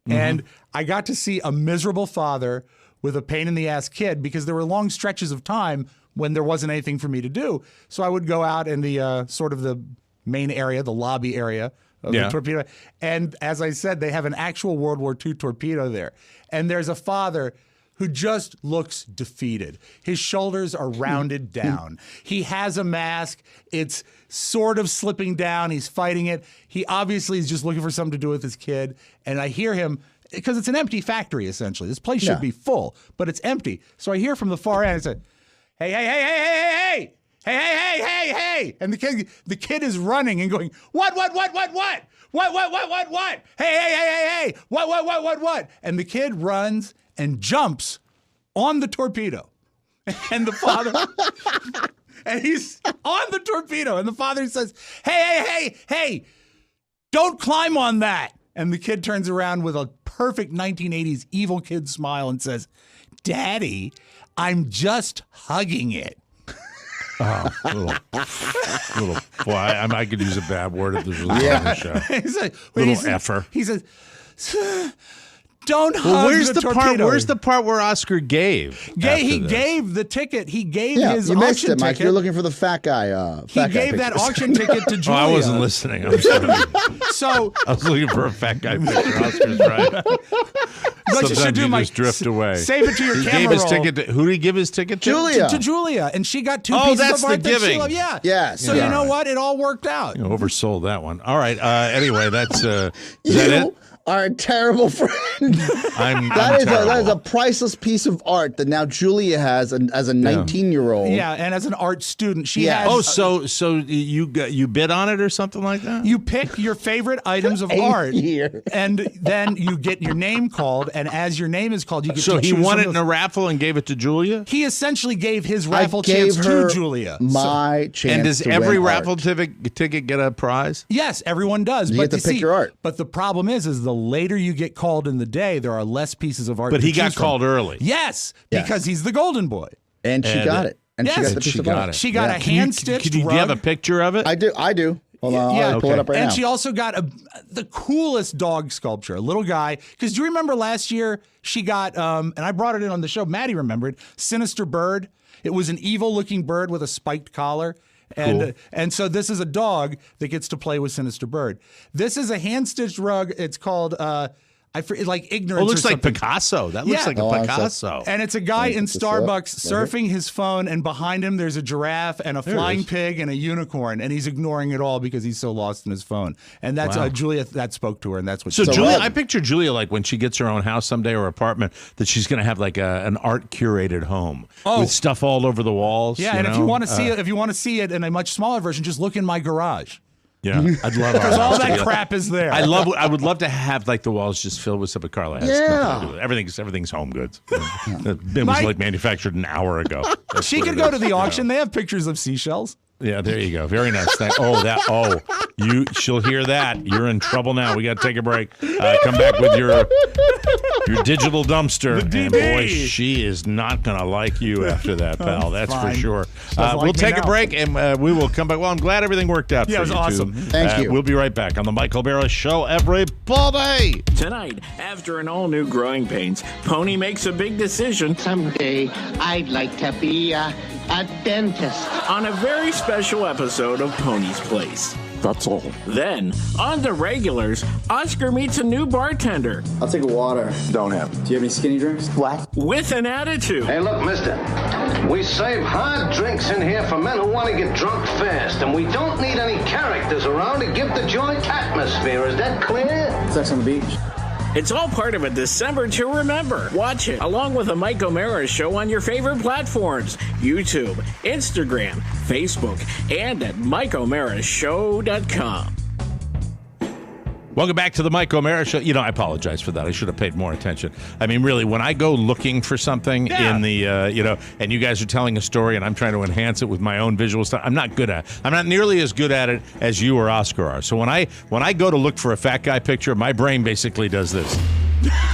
And I got to see a miserable father with a pain-in-the-ass kid because there were long stretches of time when there wasn't anything for me to do. So I would go out in the sort of the main area, the lobby area of the torpedo. And as I said, they have an actual World War II torpedo there. And there's a father who just looks defeated. His shoulders are rounded down. He has a mask. It's sort of slipping down. He's fighting it. He obviously is just looking for something to do with his kid. And I hear him, because it's an empty factory, essentially. This place should be full, but it's empty. So I hear from the far end, I say, hey, hey, hey, hey, hey, hey, hey. Hey, hey, hey, hey, hey. And the kid is running and going, what? What? Hey, hey, hey, hey, hey. What? And the kid runs and jumps on the torpedo. And the father, and he's on the torpedo. And the father says, hey, don't climb on that. And the kid turns around with a perfect 1980s evil kid smile and says, Daddy, I'm just hugging it. Oh, little boy, I could use a bad word if this was on the show. He's like, little effer. He says, Don't hug Well, where's the part? torpedo. Where's the part where Oscar gave? He gave the ticket. He gave his you missed auction it, Mike. ticket. You're looking for the fat guy. He gave that auction ticket to Julia. Oh, I wasn't listening. I'm sorry. So I was looking for a fat guy picture. Oscar's right. what you should do, Mike, just drift away. Save it to your He camera gave his roll. ticket to, who did he give his ticket to? Julia. To Julia, and she got 2 Oh, pieces that's of art the that she giving. loved. Yeah. Yes. So Yeah. you know what? It all worked out. You oversold that one. All right. Anyway, that's is that You it? are a terrible friend. That is a priceless piece of art that now Julia has as a 19-year-old. Yeah, and as an art student, she Yeah. has. Oh, so you bid on it or something like that? You pick your favorite items of art, and then you get your name called, and as your name is called, you get So to he choose won from it in those- a raffle and gave it to Julia? He essentially gave his I raffle gave chance her to Julia. my chance. And does to every win raffle art. ticket get a prize? Yes, everyone does. You but get to pick see, your art. But the problem is the later you get called in the day, there are less pieces of art. But to he got choose from. called early. Yes, Yes. because he's the golden boy. And she got it. And Yes. she got the And piece she of got art. it. She got a hand-stitched Do you rug. have a picture of it? I do. Hold on, I'll pull it up right and now. she also got the coolest dog sculpture, a little guy. Because do you remember last year she got, and I brought it in on the show, Maddie remembered, Sinister Bird. It was an evil-looking bird with a spiked collar. And so this is a dog that gets to play with Sinister Bird. This is a hand-stitched rug. It's called... like ignorance. Oh, it looks or like something. Picasso. That looks like a Picasso. And it's a guy in Starbucks surfing his phone, and behind him there's a giraffe and a flying pig and a unicorn, and he's ignoring it all because he's so lost in his phone. And that's Julia that spoke to her, and that's what. So she Julia, said. I picture Julia like when she gets her own house someday or apartment, that she's going to have like an art curated home with stuff all over the walls. Yeah, and if you want to see it, if you want to see it in a much smaller version, just look in my garage. Yeah, I'd love because all that crap is there. I would love to have like the walls just filled with stuff that Carla has. nothing to do with it. Everything's home goods. It was like manufactured an hour ago. She could go to the auction. They have pictures of seashells. Yeah, there you go. Very nice. She'll hear that. You're in trouble now. We got to take a break. Come back with your digital dumpster. And boy, she is not going to like you after that, pal. That's for sure. We'll take a break and we will come back. Well, I'm glad everything worked out. Yeah, for it was you awesome. two. Thank you. We'll be right back on the Michael Barra Show everybody. Tonight, after an all-new Growing Pains, Pony makes a big decision. Someday, I'd like to be a dentist. On a very special episode of Pony's Place. That's all. Then, on the regulars, Oscar meets a new bartender. I'll take a water. Don't have. Do you have any skinny drinks? What? With an attitude. Hey, look, mister. We serve hard drinks in here for men who want to get drunk fast, and we don't need any characters around to give the joint atmosphere. Is that clear? Sex on the beach. It's all part of a December to remember. Watch it along with the Mike O'Mara Show on your favorite platforms: YouTube, Instagram, Facebook, and at MikeO'MaraShow.com. Welcome back to the Mike O'Mara Show. I apologize for that. I should have paid more attention. I mean, really, when I go looking for something in the, and you guys are telling a story and I'm trying to enhance it with my own visual stuff, I'm not good at it. I'm not nearly as good at it as you or Oscar are. So when I go to look for a fat guy picture, my brain basically does this.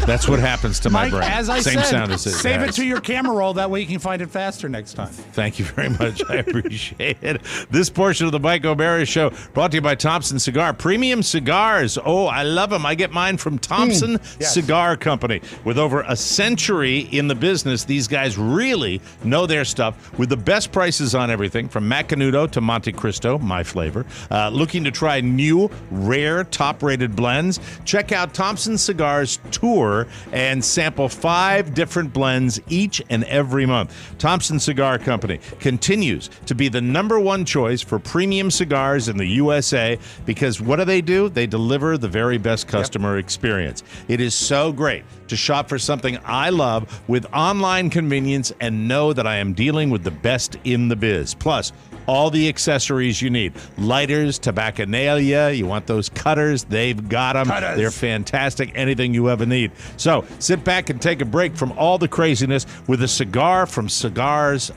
That's what happens to my Mike, brain. as I Same said, sound as it save has. it to your camera roll. That way you can find it faster next time. Thank you very much. I appreciate it. This portion of the Mike O'Mara Show brought to you by Thompson Cigar. Premium cigars. Oh, I love them. I get mine from Thompson Cigar Company. With over a century in the business, these guys really know their stuff with the best prices on everything from Macanudo to Monte Cristo, my flavor. Looking to try new, rare, top-rated blends? Check out Thompson Cigar's tour and sample 5 different blends each and every month. Thompson Cigar Company continues to be the #1 choice for premium cigars in the USA because what do? They deliver the very best customer experience. It is so great to shop for something I love with online convenience and know that I am dealing with the best in the biz. Plus, all the accessories you need. Lighters, tobacconalia, you want those cutters, they've got them. They're fantastic, anything you ever need. So sit back and take a break from all the craziness with a cigar from Cigars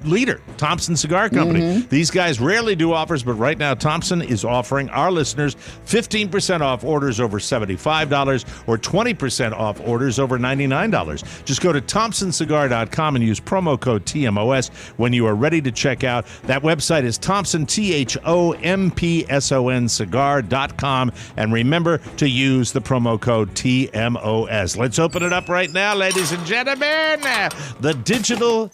leader, Thompson Cigar Company. These guys rarely do offers, but right now Thompson is offering our listeners 15% off orders over $75 or 20% off orders over $99. Just go to ThompsonCigar.com and use promo code TMOS when you are ready to check out. That That website is Thompson, THOMPSON cigar.com. And remember to use the promo code TMOS. Let's open it up right now, ladies and gentlemen. The digital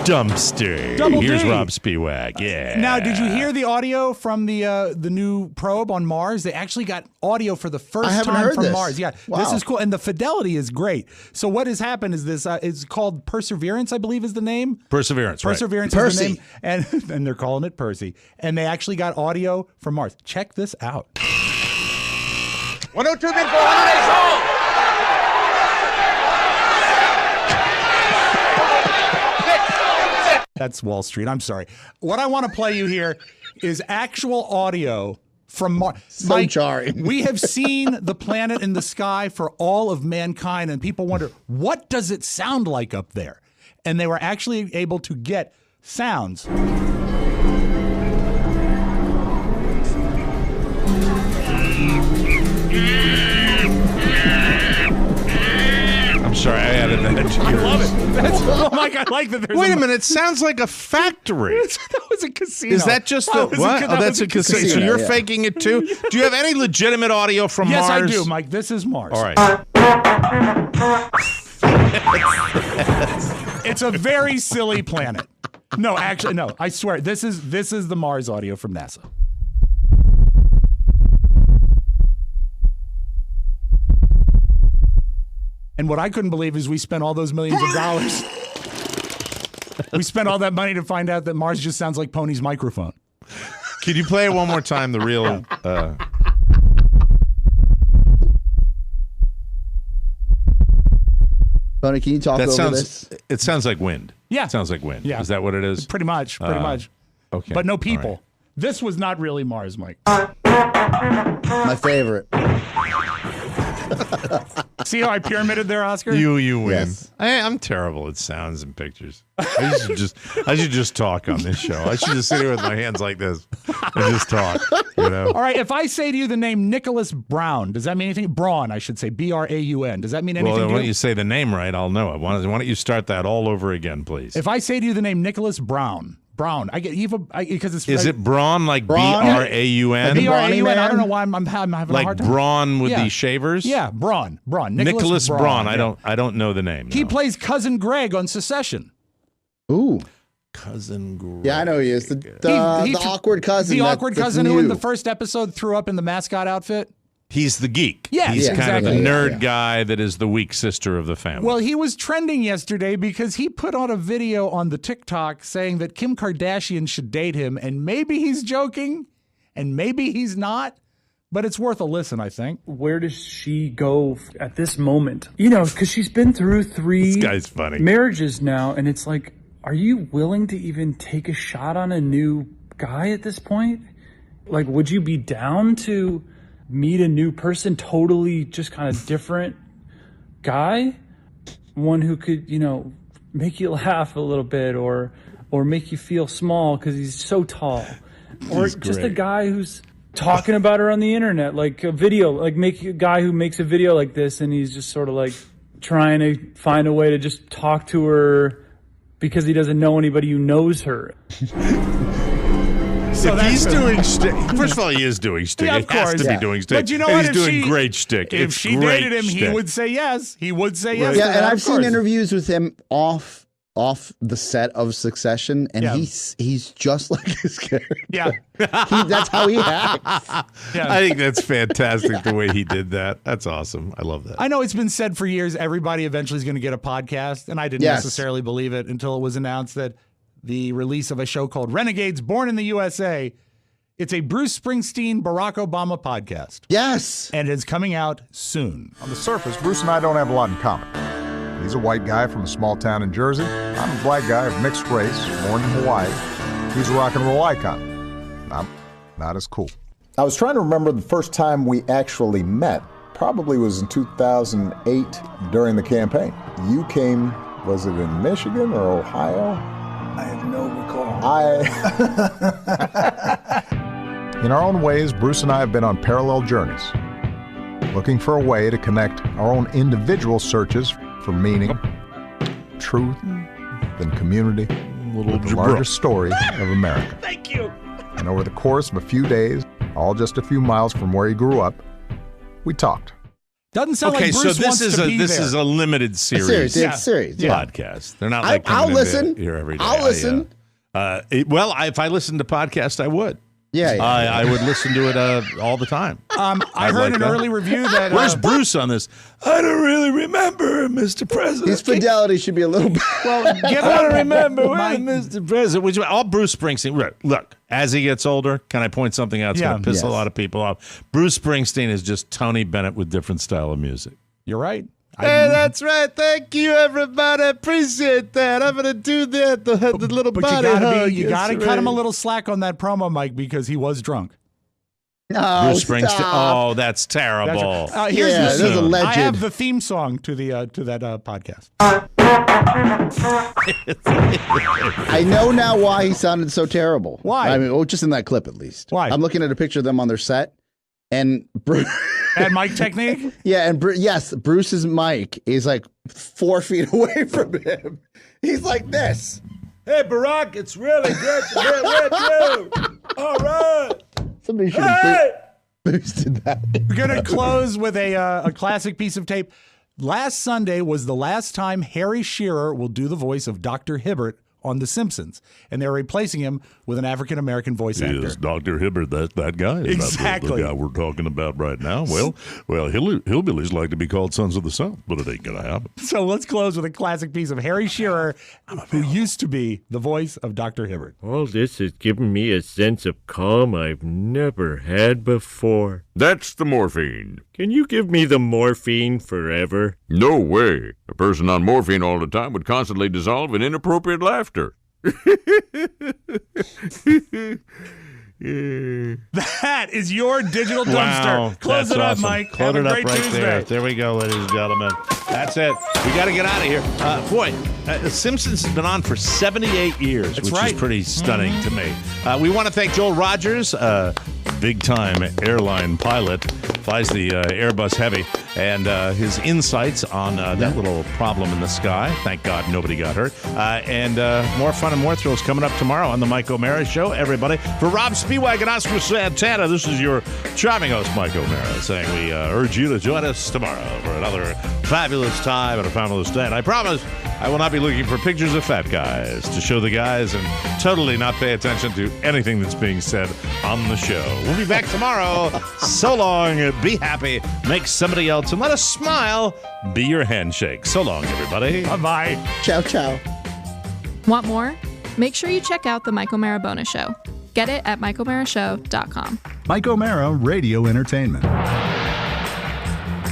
dumpster. Double Here's D. Robb Spiewak. Yeah. Now, did you hear the audio from the new probe on Mars? They actually got audio for the first time from Mars. Yeah, Wow. This is cool, and the fidelity is great. So what has happened is this: it's called Perseverance, I believe, is the name. Perseverance. Perseverance Right. is the name, and they're calling it Percy. And they actually got audio from Mars. Check this out. 102 been 400 days old. That's Wall Street. I'm sorry. What I want to play you here is actual audio from Mars. So jarring. We have seen the planet in the sky for all of mankind, and people wonder, what does it sound like up there? And they were actually able to get sounds. I'm sorry, I added that. I love it. Oh my God, I like that. Wait a minute, it sounds like a factory. That was a casino. Is that just a what? Oh, that's a casino. So you're faking it too? Do you have any legitimate audio from Yes, Mars? I do, Mike. This is Mars. All right. It's a very silly planet. No, actually, no. I swear, this is the Mars audio from NASA. And what I couldn't believe is we spent all those millions of dollars. We spent all that money to find out that Mars just sounds like Pony's microphone. Can you play it one more time? The real. Tony, can you talk That over sounds. this? It sounds like wind. Yeah. It sounds like wind. Yeah. Is that what it is? Pretty much. Okay. But no All people. right. This was not really Mars, Mike. My favorite. See how I pyramided there, Oscar? You win. Yes. I'm terrible at sounds and pictures. I should just talk on this show. I should just sit here with my hands like this and just talk. You know. All right. If I say to you the name Nicholas Brown, does that mean anything? Braun, I should say. B-R-A-U-N. Does that mean anything? Well, to why you? don't you say the name right? I'll know it. Why don't you start that all over again, please? If I say to you the name Nicholas Brown, I get even because it's. Is it Braun like Braun? B-R-A-U-N? B-R-A-U-N. I don't know why I'm having a Like hard time. Braun with the shavers? Yeah, Braun. Nicholas Braun. Yeah. I don't know the name. He no. plays Cousin Greg on Succession. Ooh. Cousin Greg. Yeah, I know he is. The awkward cousin. The awkward that's cousin who in new. the first episode threw up in the mascot outfit. He's the geek. Yeah, He's kind of the exactly. nerd guy that is the weak sister of the family. Well, he was trending yesterday because he put on a video on the TikTok saying that Kim Kardashian should date him, and maybe he's joking, and maybe he's not, but it's worth a listen, I think. Where does she go at this moment? You know, because she's been through 3 This guy's funny. marriages now, and it's like, are you willing to even take a shot on a new guy at this point? Like, would you be down to meet a new person, totally just kind of different guy? One who could, you know, make you laugh a little bit or make you feel small because he's so tall. Or He's just a great. guy who's talking about her on the internet, like a video, like make a guy who makes a video like this and he's just sort of like trying to find a way to just talk to her because he doesn't know anybody who knows her. So if he's doing shtick, first of all, he is doing shtick. Yeah, of He has course. to be doing shtick. But you know And what? He's If doing she- great shtick. If It's she great dated him, he shtick. would say yes. He would say yes. Yeah, to and that, I've of seen course. interviews with him off the set of Succession, and Yeah. he's just like his character. Yeah. That's how he acts. Yeah. I think that's fantastic the way he did that. That's awesome. I love that. I know it's been said for years everybody eventually is going to get a podcast, and I didn't Yes. necessarily believe it until it was announced that the release of a show called Renegades Born in the USA, it's a Bruce Springsteen, Barack Obama podcast. Yes. And it's coming out soon. On the surface, Bruce and I don't have a lot in common. He's a white guy from a small town in Jersey. I'm a black guy of mixed race, born in Hawaii. He's a rock and roll icon. I'm not as cool. I was trying to remember the first time we actually met. Probably was in 2008 during the campaign. You came, was it in Michigan or Ohio? I have no recall. In our own ways, Bruce and I have been on parallel journeys, looking for a way to connect our own individual searches for meaning, truth, then community, with the largest story of America. Thank you. And over the course of a few days, all just a few miles from where he grew up, we talked. Doesn't sound like Bruce wants to be this there. is a limited series. Series. Podcast. They're not like I'll listen here every day. I'll listen. If I listened to podcasts, I would. Yeah. I would listen to it all the time. I heard an early review that... Where's Bruce on this? I don't really remember, Mr. President. His fidelity should be a little bit... Well, I don't remember Mr. President. Which, all Bruce Springsteen... Look, as he gets older, can I point something out? It's going to piss a lot of people off. Bruce Springsteen is just Tony Bennett with different style of music. You're right. Hey, that's right. Thank you, everybody. Appreciate that. I'm going to do that. The little body hug. You got to cut him a little slack on that promo, Mike, because he was drunk. No, Bruce Springsteen. Oh, that's terrible. Here's there's a legend. I have the theme song to the that podcast. I know now why he sounded so terrible. Why? I mean, just in that clip, at least. Why? I'm looking at a picture of them on their set, and Bruce. And mic technique? Yeah, and Bruce's mic is like 4 feet away from him. He's like this. Hey, Barack, it's really good to be with you. All right. Somebody should have boosted that. We're going to close with a classic piece of tape. Last Sunday was the last time Harry Shearer will do the voice of Dr. Hibbert on The Simpsons, and they're replacing him with an African-American voice actor. Is Dr. Hibbert that guy? Is Exactly. that the guy we're talking about right now? Well, hillbillies like to be called Sons of the South, but it ain't going to happen. So let's close with a classic piece of Harry Shearer, who used to be the voice of Dr. Hibbert. All this has given me a sense of calm I've never had before. That's the morphine. Can you give me the morphine forever? No way. A person on morphine all the time would constantly dissolve in inappropriate laughter. That is your digital dumpster. Wow, Close it up, awesome. Mike. Close Have a it up great right Tuesday. there. We go, ladies and gentlemen. That's it. We got to get out of here. The Simpsons has been on for 78 years, That's which right. is pretty stunning to me. We want to thank Joel Rogers, big-time airline pilot, flies the Airbus Heavy, and his insights on that little problem in the sky. Thank God nobody got hurt. And more fun and more thrills coming up tomorrow on the Mike O'Mara Show, everybody. For Robb Spiewak and Oscar Santana, this is your charming host, Mike O'Mara, saying we urge you to join us tomorrow for another fabulous time and a fabulous day. And I promise I will not be looking for pictures of fat guys to show the guys and totally not pay attention to anything that's being said on the show. We'll be back tomorrow. So long. Be happy. Make somebody else and let a smile be your handshake. So long, everybody. Bye-bye. Ciao, ciao. Want more? Make sure you check out the Mike O'Mara Bonus Show. Get it at MikeO'MaraShow.com. Mike O'Mara Radio Entertainment.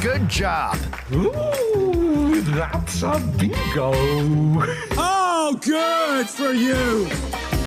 Good job. Ooh, that's a bingo. Oh, good for you.